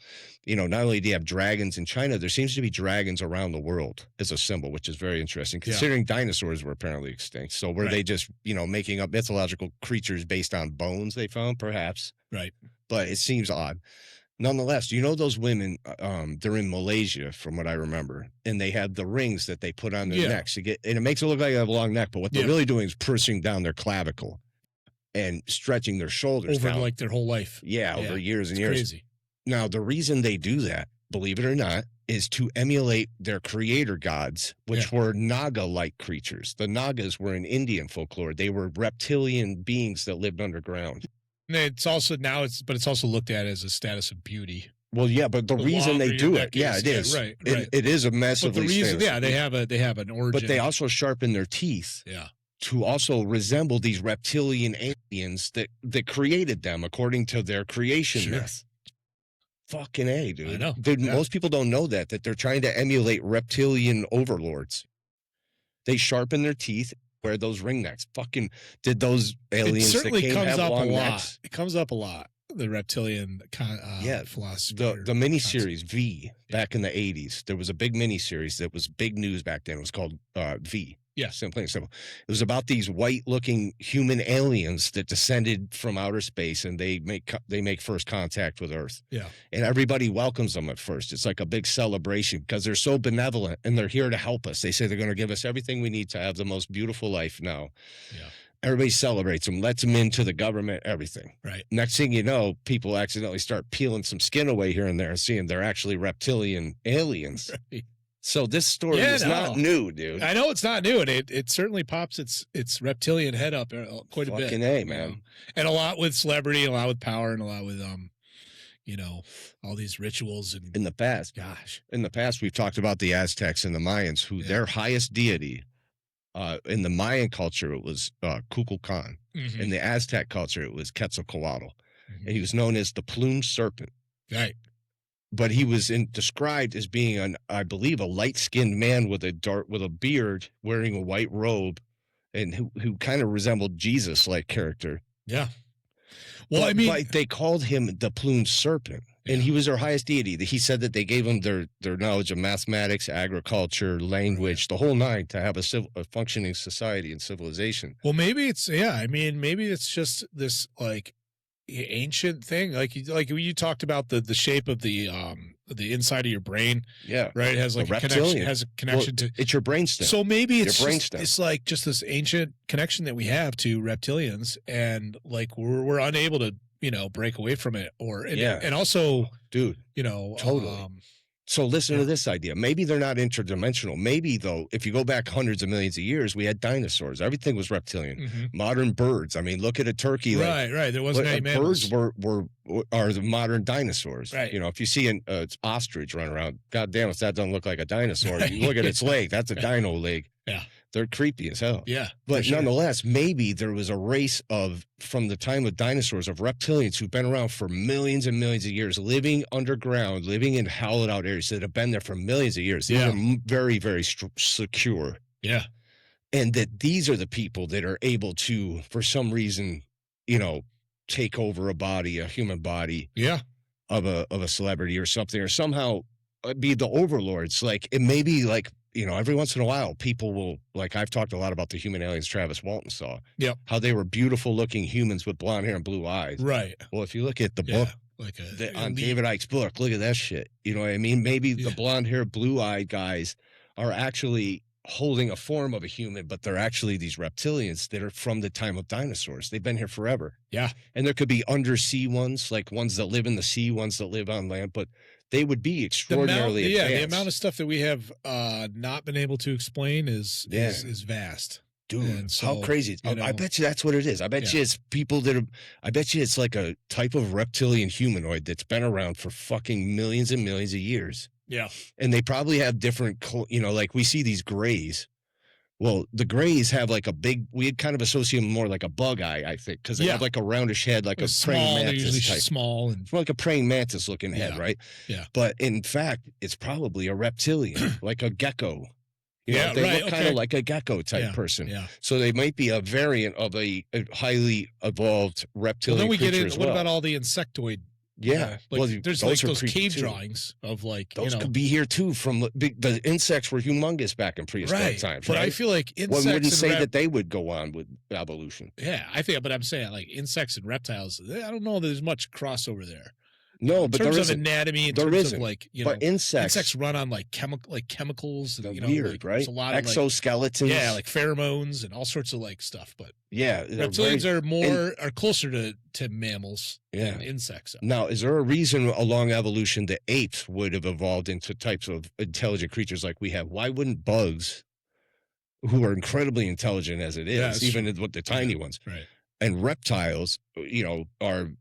you know, not only do you have dragons in China, there seems to be dragons around the world as a symbol, which is very interesting considering dinosaurs were apparently extinct. So were they just, you know, making up mythological creatures based on bones they found? Perhaps. Right. But it seems odd. Nonetheless, you know, those women, they're in Malaysia from what I remember, and they have the rings that they put on their necks to get, and it makes it look like they have a long neck, but what they're really doing is pushing down their clavicle and stretching their shoulders over down. Like their whole life. Yeah, over years and years. Crazy. Now, the reason they do that, believe it or not, is to emulate their creator gods, which were Naga-like creatures. The Nagas were in Indian folklore. They were reptilian beings that lived underground. And it's also it's also looked at as a status of beauty. Well, yeah, but the reason they do it, it is. Right. It is a massively. But the reason, they have an origin. But they also sharpen their teeth. Yeah. To also resemble these reptilian aliens that created them according to their creation myth. Fucking A, dude. I know. Dude, most people don't know that they're trying to emulate reptilian overlords. They sharpen their teeth, wear those ring necks. Fucking did those aliens it certainly that came comes have up long a lot. necks? It comes up a lot. The reptilian philosophy. The miniseries V back in the 80s. There was a big miniseries that was big news back then. It was called V. Yeah, plain and simple. It was about these white-looking human aliens that descended from outer space, and they make first contact with Earth. Yeah, and everybody welcomes them at first. It's like a big celebration because they're so benevolent and they're here to help us. They say they're going to give us everything we need to have the most beautiful life now. Yeah, everybody celebrates them, lets them into the government, everything. Right. Next thing you know, people accidentally start peeling some skin away here and there and seeing they're actually reptilian aliens. Right. So this story is not new, dude. I know it's not new, and it certainly pops its reptilian head up quite a bit. Fucking A, man. You know? And a lot with celebrity, a lot with power, and a lot with you know, all these rituals. And in the past, we've talked about the Aztecs and the Mayans, who their highest deity, in the Mayan culture, it was Kukulkan. Mm-hmm. In the Aztec culture, it was Quetzalcoatl, and he was known as the plumed serpent. Right. But he was described as being I believe, a light-skinned man with a beard, wearing a white robe, and who kind of resembled Jesus-like character. Yeah. Well, but they called him the plumed serpent, and he was their highest deity. He said that they gave him their knowledge of mathematics, agriculture, language, the whole nine, to have a functioning society and civilization. Well, maybe it's maybe it's just this like ancient thing, like you talked about the shape of the the inside of your brain. Yeah. Right. It has like a connection to it's your brainstem. So maybe it's like just this ancient connection that we have to reptilians, and like we're unable to, break away from it, and also, dude, totally. So listen to this idea. Maybe they're not interdimensional. Maybe, though, if you go back hundreds of millions of years, we had dinosaurs. Everything was reptilian. Modern birds. I mean, look at a turkey. Right. There wasn't any mammals. Birds are the modern dinosaurs. Right. If you see an ostrich running around, God damn it, that doesn't look like a dinosaur. You look at its leg. That's a dino leg. Yeah. They're creepy as hell. Yeah. But nonetheless, maybe there was a race from the time of dinosaurs, of reptilians who've been around for millions and millions of years, living underground, living in hollowed out areas that have been there for millions of years. These are very, very secure. Yeah. And that these are the people that are able to, for some reason, take over a human body. Yeah. Of a celebrity or something, or somehow be the overlords. Like, it may be like, every once in a while, people will, like, I've talked a lot about the human aliens Travis Walton saw. Yep. How they were beautiful looking humans with blonde hair and blue eyes. Right. Well, if you look at the book, on David Icke's book, look at that shit. You know what I mean? Maybe the blonde hair, blue eyed guys are actually holding a form of a human, but they're actually these reptilians that are from the time of dinosaurs. They've been here forever. Yeah. And there could be undersea ones, like ones that live in the sea, ones that live on land, but they would be extraordinarily advanced. The amount of stuff that we have not been able to explain is vast. Dude, how crazy. I bet you that's what it is. I bet you it's people I bet you it's like a type of reptilian humanoid that's been around for fucking millions and millions of years. Yeah. And they probably have different, like we see these grays. Well, the grays have like we'd kind of associate them more like a bug eye, I think, because they have like a roundish head, like a praying mantis type. Small and like a praying mantis looking head, right? Yeah. But in fact, it's probably a reptilian, like a gecko. They look kind of like a gecko type person. Yeah. So they might be a variant of a highly evolved reptilian creature as well. What about all the insectoid? Yeah, there's like those cave drawings of like those could be here too. From the insects were humongous back in prehistoric times, right? But I feel like insects. One wouldn't say that they would go on with evolution. Yeah, but I'm saying like insects and reptiles. I don't know. There's much crossover there. No, but in terms of anatomy, in terms of like but insects run on like chemicals. And, weird, right? A lot exoskeletons. Of like pheromones and all sorts of like stuff. But reptilians are closer to mammals than insects. Now, is there a reason along evolution that apes would have evolved into types of intelligent creatures like we have? Why wouldn't bugs, who are incredibly intelligent as it is, even with the tiny ones, right? And reptiles, are.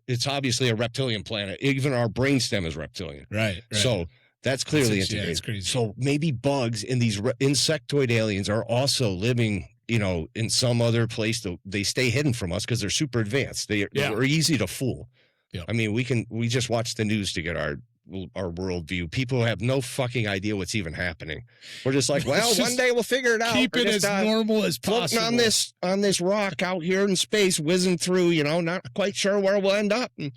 It's obviously a reptilian planet. Even our brainstem is reptilian. Right. So that's clearly integrated. It's crazy. So maybe bugs and these insectoid aliens are also living, in some other place. They stay hidden from us because they're super advanced. They're easy to fool. Yeah. I mean, we just watch the news to get our worldview. People have no fucking idea what's even happening. We're just like, well, one day we'll figure it out. Keep it as normal as possible. On this rock out here in space, whizzing through, not quite sure where we'll end up. And,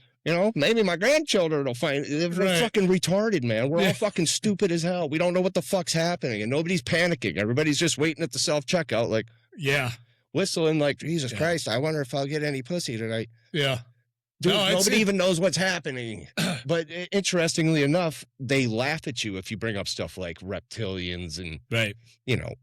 maybe my grandchildren will find it. We're fucking retarded, man. We're all fucking stupid as hell. We don't know what the fuck's happening, and nobody's panicking. Everybody's just waiting at the self-checkout, like, whistling like, Jesus Christ, I wonder if I'll get any pussy tonight. Yeah. Dude, nobody even knows what's happening. But interestingly enough, they laugh at you if you bring up stuff like reptilians and,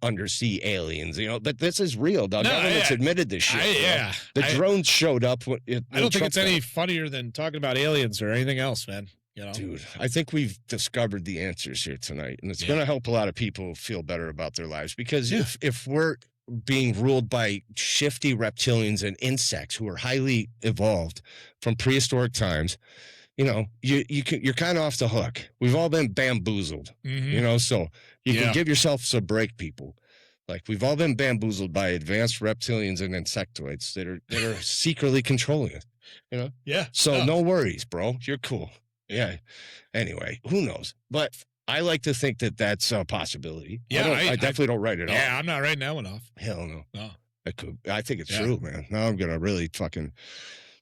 undersea aliens, but this is real, dog. Government's admitted this shit. The drones showed up. I don't think it's any funnier than talking about aliens or anything else, man. Dude, I think we've discovered the answers here tonight, and it's going to help a lot of people feel better about their lives, because if we're being ruled by shifty reptilians and insects who are highly evolved from prehistoric times, you're kind of off the hook. We've all been bamboozled, so you can give yourself a break, people. Like, we've all been bamboozled by advanced reptilians and insectoids that are secretly controlling it, Yeah. So no worries, bro. You're cool. Yeah. Anyway, who knows? But I like to think that that's a possibility. Yeah, I definitely don't write it off. Yeah, I'm not writing that one off. Hell no. No. I think it's true, man. Now I'm gonna really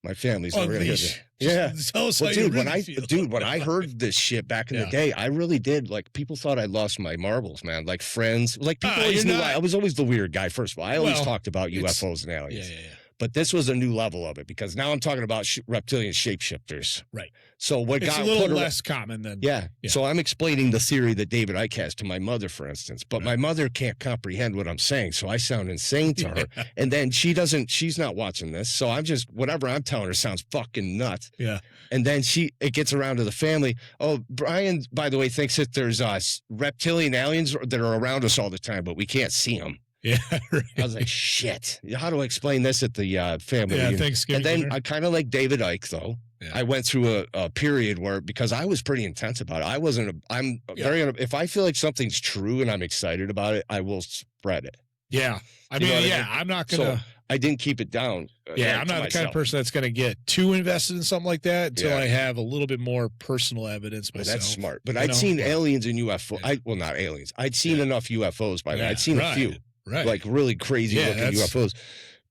my family's gonna really tell us how dude, you feel. When I heard this shit back in the day, I really did. Like, people thought I lost my marbles, man. Like, friends, like, people always knew I was always the weird guy. First of all, I always talked about UFOs and aliens. Yeah. But this was a new level of it because now I'm talking about reptilian shapeshifters. Right. So what it's got a little less common than So I'm explaining the theory that David Icke has to my mother, for instance, but my mother can't comprehend what I'm saying, so I sound insane to her. And then she's not watching this, so I'm just whatever I'm telling her sounds fucking nuts. Yeah. And then it gets around to the family. Oh, Brian, by the way, thinks that there's reptilian aliens that are around us all the time, but we can't see them. Yeah, right. I was like, shit. How do I explain this at the family? Yeah, Thanksgiving. And then dinner. I kind of like David Icke, though. Yeah. I went through a period where, because I was pretty intense about it, very, if I feel like something's true and I'm excited about it, I will spread it. Yeah. I mean, I'm not going to. So I didn't keep it down. I'm not the kind of person that's going to get too invested in something like that until I have a little bit more personal evidence myself. That's smart. But I'd seen aliens and UFOs. Well, not aliens. I'd seen enough UFOs by then. I'd seen a few. Right. Like really crazy looking UFOs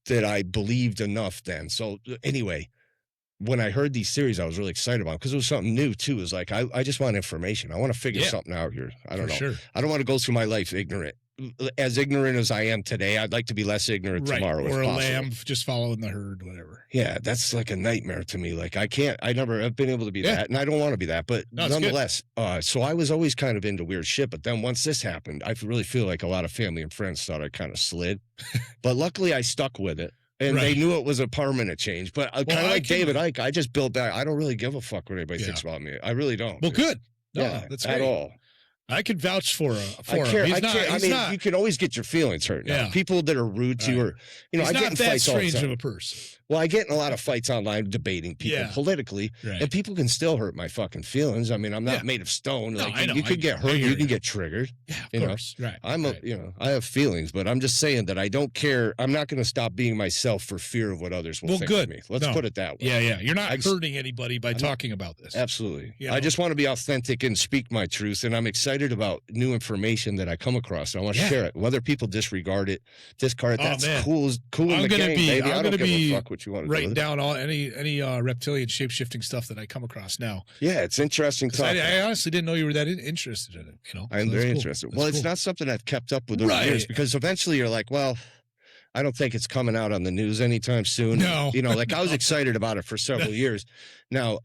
that I believed enough then. So anyway, when I heard these theories, I was really excited about them because it was something new too. It was like, I just want information. I want to figure something out here. I don't know. Sure. I don't want to go through my life ignorant. As ignorant as I am today, I'd like to be less ignorant tomorrow. Or a lamb just following the herd, whatever. Yeah, that's like a nightmare to me. Like I never have been able to be that, and I don't want to be that. But nonetheless, so I was always kind of into weird shit. But then once this happened, I really feel like a lot of family and friends thought I kind of slid. But luckily, I stuck with it. And they knew it was a permanent change. But kind of like David Icke, I just built back. I don't really give a fuck what anybody thinks about me. I really don't. Well, good. No, that's great. At all. I could vouch for him. I mean, you can always get your feelings hurt. Now. People that are rude to you, or I get in fights all the time. He's not that strange of a person. Well, I get in a lot of fights online debating people politically, and people can still hurt my fucking feelings. I mean, I'm not made of stone. No, like, I know. You could get hurt. You can get triggered. Yeah, of course. Right. I have feelings, but I'm just saying that I don't care. I'm not going to stop being myself for fear of what others will think of me. Let's put it that way. Yeah. You're not hurting anybody by talking about this. Absolutely. I just want to be authentic and speak my truth, and I'm excited about new information that I come across. And I want to share it. Whether people disregard it, discard it, that's cool. Cool in the game, baby. I don't give a fuck what you want to do. Writing down any reptilian shape-shifting stuff that I come across now. Yeah, it's interesting talk. I honestly didn't know you were that interested in it. I'm very interested. Well, it's not something I've kept up with over the years, because eventually you're like, well, I don't think it's coming out on the news anytime soon. No. Like I was excited about it for several years. Now,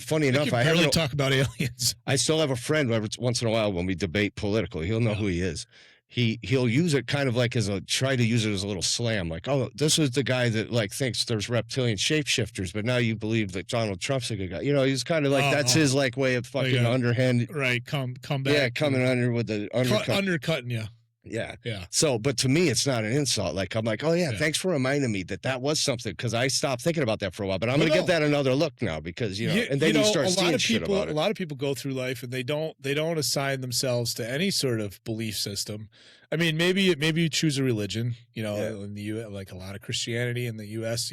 funny enough, I barely talk about aliens. I still have a friend once in a while when we debate politically. He'll know who he is. He'll use it kind of like try to use it as a little slam, like, oh, this was the guy that like thinks there's reptilian shapeshifters, but now you believe that Donald Trump's a good guy. He's kind of like that's his like way of fucking underhand. Right, come back. Yeah, coming under with the undercutting you. Yeah. So, but to me, it's not an insult. Like, I'm like, oh yeah, thanks for reminding me that was something, because I stopped thinking about that for a while. But I'm going to give that another look now, because and then you start seeing shit about it. A lot of people go through life and they don't assign themselves to any sort of belief system. I mean, maybe you choose a religion, in the U.S., like a lot of Christianity in the U.S.,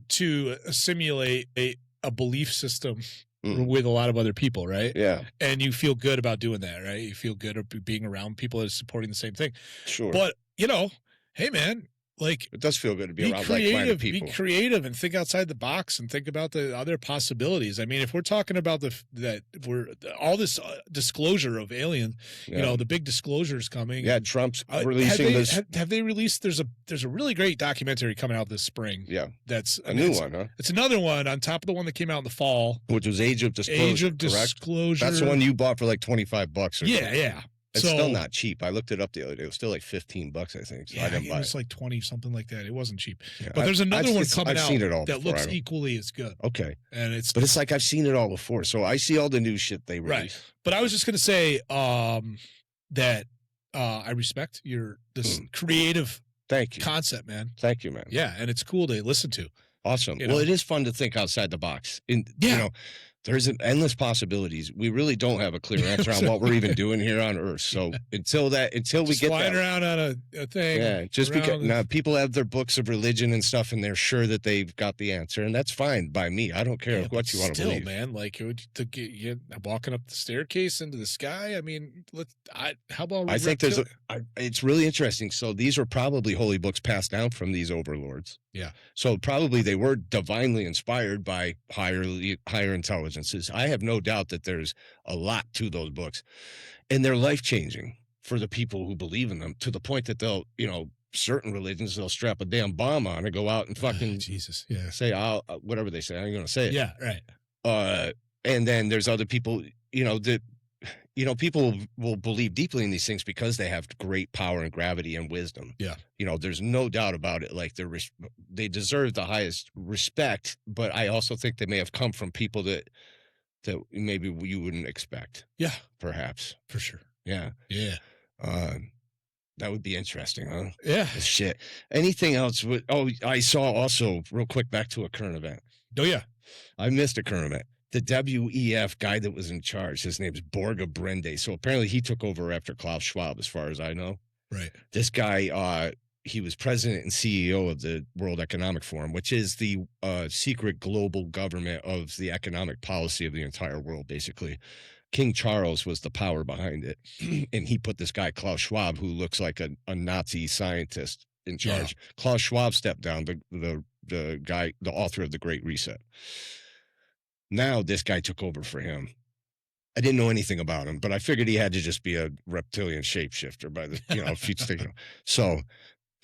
to simulate a belief system with a lot of other people, right? Yeah. And you feel good about doing that, right? You feel good about being around people that are supporting the same thing. Sure. But, hey, man, like, it does feel good to be around like-minded people. Be creative and think outside the box and think about the other possibilities. I mean, if we're talking about all this disclosure of aliens, the big disclosure is coming. Yeah, Trump's releasing this. Have they released? There's a really great documentary coming out this spring. Yeah, that's a new one, huh? It's another one on top of the one that came out in the fall, which was Age of Disclosure. Age of Disclosure. That's the one you bought for like $25. Yeah. It's still not cheap. I looked it up the other day. It was still like $15, I think. So I didn't buy it. It was like 20, something like that. It wasn't cheap. Yeah, but there's another one coming out that looks equally as good. Okay. But it's like I've seen it all before. So I see all the new shit they release. Right. But I was just going to say that I respect this creative concept, man. Thank you, man. Yeah, and it's cool to listen to. Awesome. Well, it is fun to think outside the box. There's endless possibilities. We really don't have a clear answer on what we're even doing here on Earth. So until we get flying around on a thing. Yeah, just because now people have their books of religion and stuff, and they're sure that they've got the answer, and that's fine by me. I don't care what you want to believe. Man, like you're walking up the staircase into the sky. I mean, how about? I think it's really interesting. So these are probably holy books passed down from these overlords. Yeah. So probably they were divinely inspired by higher intelligences. I have no doubt that there's a lot to those books, and they're life-changing for the people who believe in them, to the point that they'll, certain religions, they'll strap a damn bomb on and go out and fucking Jesus, say whatever they say. I'm going to say it. Yeah, right. And then there's other people, that people will believe deeply in these things because they have great power and gravity and wisdom. Yeah. There's no doubt about it. Like they deserve the highest respect, but I also think they may have come from people that maybe you wouldn't expect. Yeah. Perhaps. For sure. Yeah. Yeah. That would be interesting, huh? Yeah. Shit. Anything else? I saw also, real quick, back to a current event. Oh, yeah. I missed a current event. The WEF guy that was in charge, his name's Borga Brende. So apparently he took over after Klaus Schwab, as far as I know. Right. This guy, he was president and CEO of the World Economic Forum, which is the secret global government of the economic policy of the entire world, basically. King Charles was the power behind it. And he put this guy, Klaus Schwab, who looks like a Nazi scientist, in charge. Yeah. Klaus Schwab stepped down, the guy, the author of The Great Reset. Now this guy took over for him. I didn't know anything about him, but I figured he had to just be a reptilian shapeshifter by the, if you'd think. So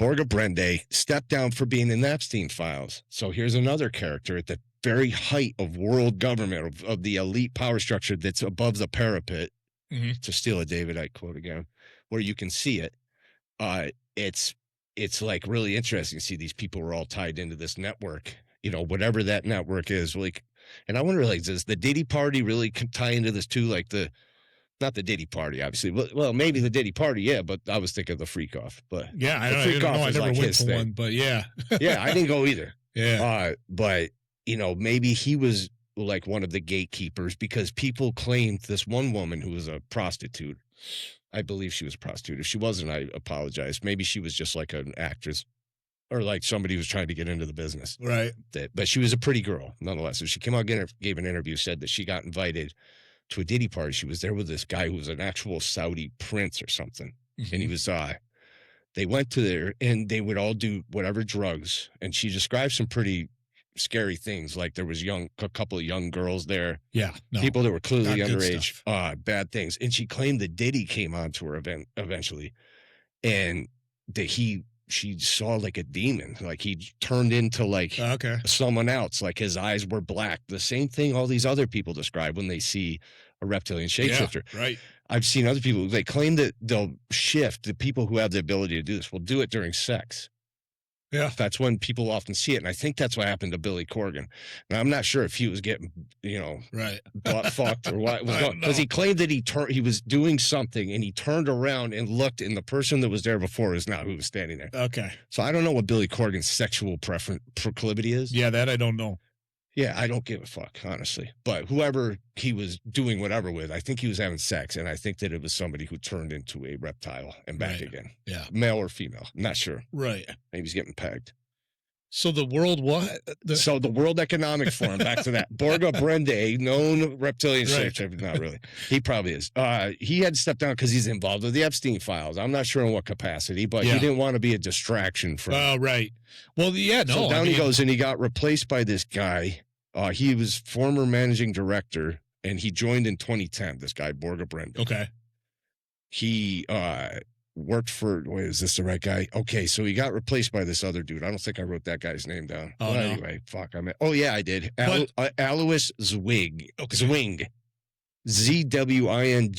Borga Brende stepped down for being in the Epstein files. So here's another character at the very height of world government, of the elite power structure that's above the parapet, to steal a David Icke quote again, where you can see it. It's like really interesting to see these people are all tied into this network, whatever that network is. Like, and I wonder, like, does the Diddy party really tie into this too? Like not the Diddy party, obviously. Well, maybe the Diddy party, yeah. But I was thinking of the freak off. But yeah, I don't know. I never went to one, but yeah, yeah, I didn't go either. Yeah, but maybe he was like one of the gatekeepers, because people claimed this one woman who was a prostitute. I believe she was a prostitute. If she wasn't, I apologize. Maybe she was just like an actress, or like somebody who was trying to get into the business. Right. But she was a pretty girl, nonetheless. So she came out and gave an interview, said that she got invited to a Diddy party. She was there with this guy who was an actual Saudi prince or something. And he was, they went to there and they would all do whatever drugs. And she described some pretty scary things. Like there was a couple of young girls there. Yeah. No, people that were clearly underage, bad things. And she claimed that Diddy came on to her event eventually. And that she saw like a demon, like he turned into like someone else, like his eyes were black. The same thing all these other people describe when they see a reptilian shapeshifter. Yeah, right. I've seen other people, they claim that they'll shift. The people who have the ability to do this will do it during sex. Yeah. That's when people often see it. And I think that's what happened to Billy Corgan. Now, I'm not sure if he was getting, right, butt fucked or what was going on. Because he claimed that he was doing something and he turned around and looked, and the person that was there before is not who was standing there. Okay. So I don't know what Billy Corgan's sexual proclivity is. Yeah, that I don't know. Yeah, I don't give a fuck, honestly. But whoever he was doing whatever with, I think he was having sex, and I think that it was somebody who turned into a reptile and back again. Yeah. Male or female. I'm not sure. Right. Maybe he's getting pegged. So the world what? So the World Economic Forum, back to that. Borga Brende, known reptilian shapeshifter. Not really. He probably is. He had to step down because he's involved with the Epstein files. I'm not sure in what capacity, but he didn't want to be a distraction from. Oh, right. Well, yeah, no. So down he goes, and he got replaced by this guy. He was former managing director, and he joined in 2010, this guy, Borga Brende. Okay. He worked for, wait, is this the right guy? Okay, so he got replaced by this other dude. I don't think I wrote that guy's name down. Oh, no. Anyway, fuck. Yeah, I did. Alois Zwing. Okay. Zwing. Zwingg.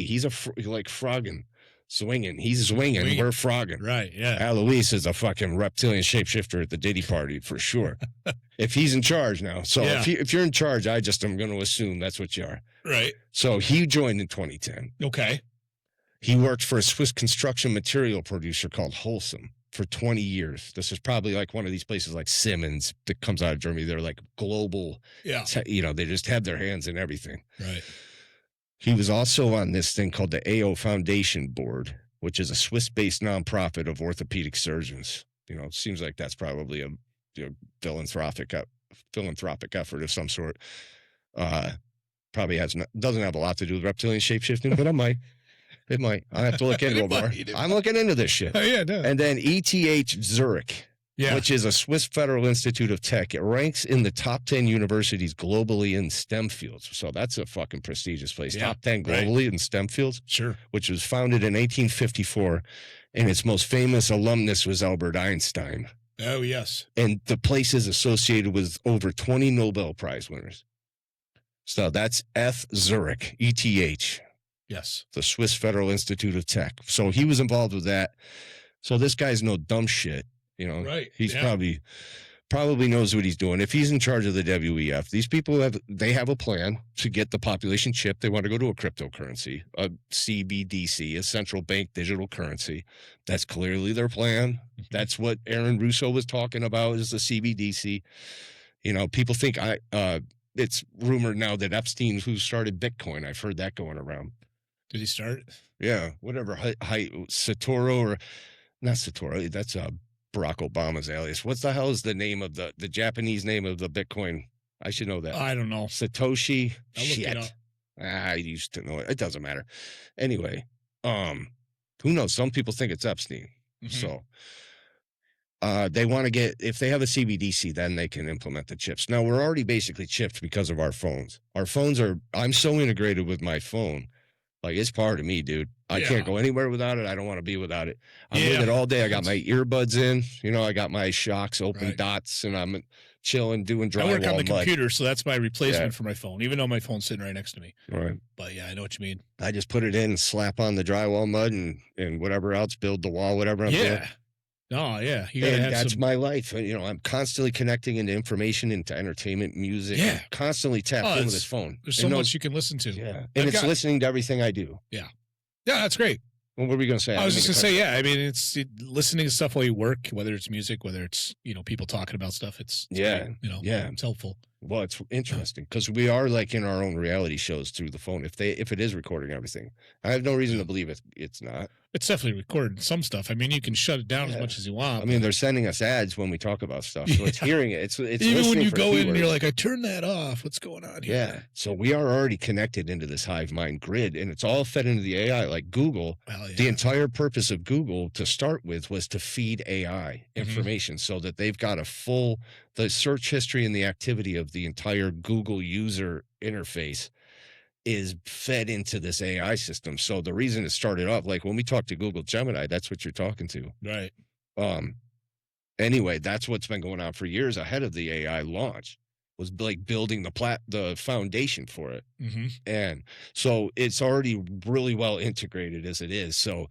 He's like frogging. Swinging. He's swinging. We're frogging. Right, yeah. Alois is a fucking reptilian shapeshifter at the Diddy party, for sure. If he's in charge now. So if you're in charge, I'm going to assume that's what you are. Right. So he joined in 2010. Okay. He worked for a Swiss construction material producer called Wholesome for 20 years. This is probably like one of these places like Simmons that comes out of Germany. They're like global. Yeah. They just have their hands in everything. Right. He was also on this thing called the AO Foundation Board, which is a Swiss-based nonprofit of orthopedic surgeons. It seems like that's probably a philanthropic effort of some sort. Probably doesn't have a lot to do with reptilian shapeshifting, but it might. I have to look into it more. I'm looking into this shit. Oh, yeah, it does. And then ETH Zurich, which is a Swiss Federal Institute of Tech. It ranks in the top 10 universities globally in STEM fields. So that's a fucking prestigious place. Yeah, top 10 globally in STEM fields. Sure. Which was founded in 1854. and its most famous alumnus was Albert Einstein. Oh, yes. And the place is associated with over 20 Nobel Prize winners. So that's Zurich, ETH. Yes. The Swiss Federal Institute of Tech. So he was involved with that. So this guy's no dumb shit, you know. Right. He's probably knows what he's doing. If he's in charge of the WEF, these people have a plan to get the population chipped. They want to go to a cryptocurrency, a CBDC, a central bank digital currency. That's clearly their plan. That's what Aaron Russo was talking about, is the CBDC. You know, people think it's rumored now that Epstein, who started Bitcoin, I've heard that going around. Did he start? Yeah, whatever. Satoru, or not Satoru. That's Barack Obama's alias. What's the hell is the name of the Japanese name of the Bitcoin? I should know that. I don't know. Satoshi. I'll look it up. I used to know it. It doesn't matter. Anyway, who knows? Some people think it's Epstein. So they want to get, if they have a CBDC, then they can implement the chips. Now, we're already basically chipped because of our phones. Our phones I'm so integrated with my phone. Like, it's part of me, dude. I can't go anywhere without it. I don't want to be without it. I'm with it all day. I got my earbuds in. You know, I got my shocks, open dots, and I'm chilling, doing drywall. I work on the computer, so that's my replacement for my phone, even though my phone's sitting right next to me. Right. But yeah, I know what you mean. I just put it in and slap on the drywall mud and whatever else, build the wall, whatever I'm doing. Oh, yeah. That's my life. You know, I'm constantly connecting into information, into entertainment, music. Yeah. Constantly tapped in with this phone. There's so much you can listen to. Yeah. And it's listening to everything I do. Yeah. Yeah, that's great. Well, what were we going to say? I was just going to say, I mean, it's listening to stuff while you work, whether it's music, whether it's, you know, people talking about stuff. It's great, you know, it's helpful. Well, it's interesting because we are like in our own reality shows through the phone. If it is recording everything, I have no reason to believe it's not. It's definitely recording some stuff. I mean, you can shut it down as much as you want. I mean, they're sending us ads when we talk about stuff, so it's hearing it. It's even when you go in and you're like, I turned that off. What's going on here? Yeah. So we are already connected into this hive mind grid, and it's all fed into the AI. Like Google, the entire purpose of Google to start with was to feed AI information so that they've got the search history and the activity of the entire Google user interface is fed into this AI system. So the reason it started off, like when we talk to Google Gemini, that's what you're talking to. Right. Anyway, that's what's been going on for years ahead of the AI launch, was like building the foundation for it. And so it's already really well integrated as it is. So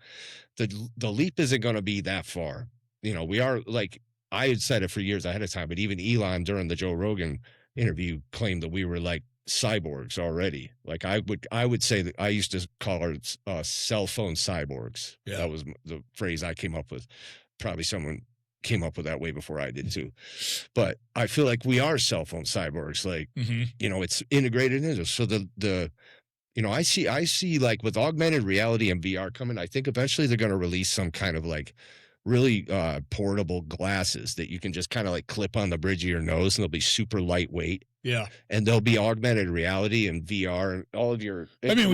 the leap isn't going to be that far. You know, we are, like, I had said it for years ahead of time, but even Elon during the Joe Rogan interview claimed that we were like cyborgs already. Like I would say that I used to call our cell phone cyborgs. Yeah. That was the phrase I came up with. Probably someone came up with that way before I did too. But I feel like we are cell phone cyborgs. Like, you know, it's integrated into. So you know, I see like with augmented reality and VR coming, I think eventually they're going to release some kind of like really portable glasses that you can just kind of like clip on the bridge of your nose, and they'll be super lightweight. Yeah. And there'll be augmented reality and VR and all of your information. I mean,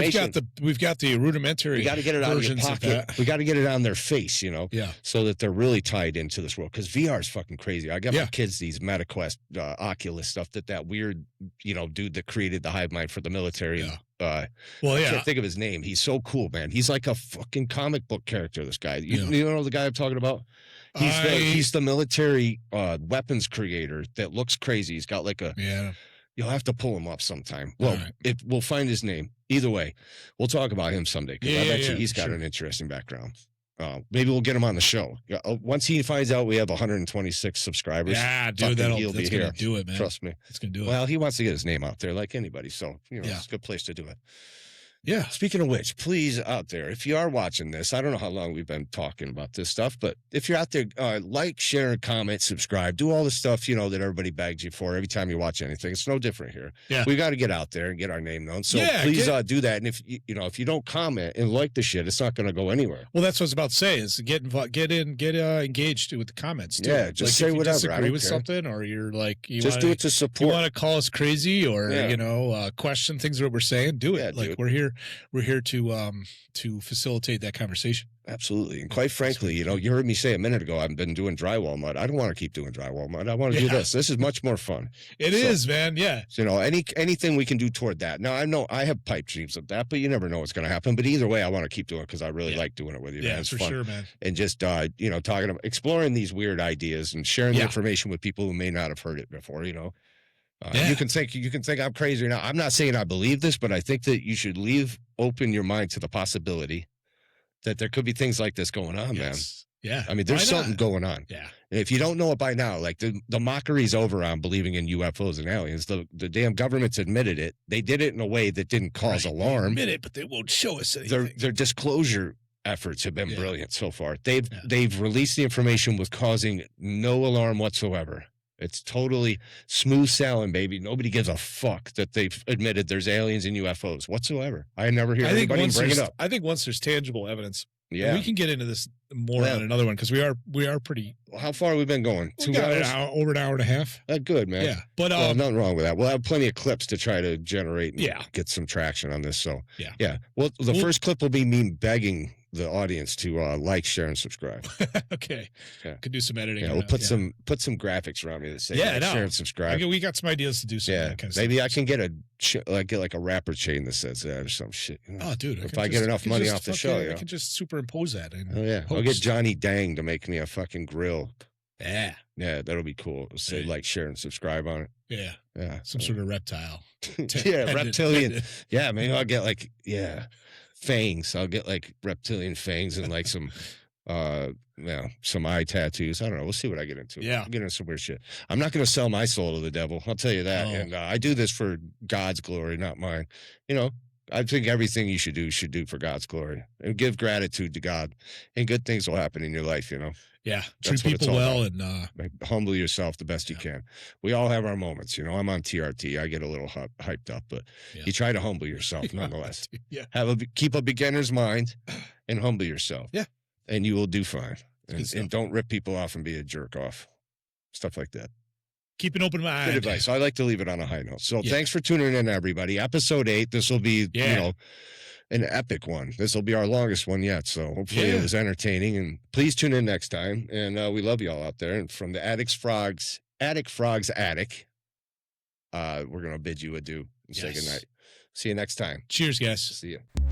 we've got the rudimentary. We got to get it out of your pocket. We got to get it on their face, you know. Yeah. So that they're really tied into this world, because VR is fucking crazy. I got my kids these MetaQuest, Oculus stuff that weird, you know, dude that created the hive mind for the military. Yeah. I can't think of his name. He's so cool, man. He's like a fucking comic book character. This guy. You know the guy I'm talking about? He's the military weapons creator that looks crazy. He's got like a You'll have to pull him up sometime. Well, we'll find his name. Either way, we'll talk about him someday, because I bet you he's got an interesting background. Maybe we'll get him on the show. Once he finds out we have 126 subscribers, dude, that's gonna do it, man. Trust me, it's gonna do it. Well, he wants to get his name out there like anybody, so you know, it's a good place to do it. Yeah. Speaking of which, please, out there, if you are watching this, I don't know how long we've been talking about this stuff, but if you're out there, like, share, comment, subscribe, do all the stuff, you know, that everybody begs you for every time you watch anything. It's no different here. Yeah. We got to get out there and get our name known. So please do that. And if you don't comment and like the shit, it's not going to go anywhere. Well, that's what I was about to say, is get engaged with the comments too. Yeah, just say whatever. Disagree with something, or you're like, do it to support. You want to call us crazy, or you know, question things that we're saying, do it. Like, dude, we're here here to facilitate that conversation. Absolutely. And quite frankly, you heard me say a minute ago, I've been doing drywall mud. I don't want to keep doing drywall mud. I want to do this. This is much more fun. It is, man. Yeah. So, anything we can do toward that. Now, I know I have pipe dreams of that, but you never know what's going to happen. But either way, I want to keep doing it because I really like doing it with you. Yeah, man. It's for fun. sure, man. And just, talking about exploring these weird ideas and sharing the information with people who may not have heard it before, You can think I'm crazy now. I'm not saying I believe this, but I think that you should leave open your mind to the possibility that there could be things like this going on, man. Yeah. I mean, there's something going on. Yeah. And if you don't know it by now, like the mockery's over on believing in UFOs and aliens. The damn government's admitted it. They did it in a way that didn't cause alarm. They admit it, but they won't show us anything. Their disclosure efforts have been brilliant so far. They've released the information with causing no alarm whatsoever. It's totally smooth sailing, baby. Nobody gives a fuck that they've admitted there's aliens and UFOs whatsoever. I never hear anybody bring it up. I think once there's tangible evidence, we can get into this more on another one because we are pretty. How far have we been going? 2 hours? Over an hour and a half. Good, man. Yeah, but nothing wrong with that. We'll have plenty of clips to try to generate and get some traction on this. So yeah. Well, the first clip will be me begging the audience to like, share, and subscribe. Okay. Could do some editing. Yeah, we'll put some graphics around me that say share and subscribe. We got some ideas to do some. Yeah, maybe I can get like a rapper chain that says that or some shit. Oh, dude! If I get enough money off the show, I can just superimpose that. I'll get Johnny Dang to make me a fucking grill. Yeah, that'll be cool. It'll say like, share, and subscribe on it. Yeah. Some sort of reptile. Reptilian. Yeah, maybe I'll get like fangs. I'll get like reptilian fangs and like some some eye tattoos. I don't know. We'll see what I get into. Yeah. I'll get into some weird shit. I'm not going to sell my soul to the devil. I'll tell you that. Oh. And I do this for God's glory, not mine. I think everything you should do for God's glory and give gratitude to God, and good things will happen in your life. Yeah. Treat people well and humble yourself the best you can. We all have our moments. I'm on TRT. I get a little hyped up, but you try to humble yourself nonetheless. Keep a beginner's mind and humble yourself. Yeah. And you will do fine. And don't rip people off and be a jerk off. Stuff like that. Keep an open mind. Good advice. I like to leave it on a high note. So thanks for tuning in, everybody. Episode 8. This will be, an epic one. This will be our longest one yet. So hopefully it was entertaining. And please tune in next time. And we love you all out there. And from the Frogs Attic, we're going to bid you adieu and say goodnight. See you next time. Cheers, guys. See you.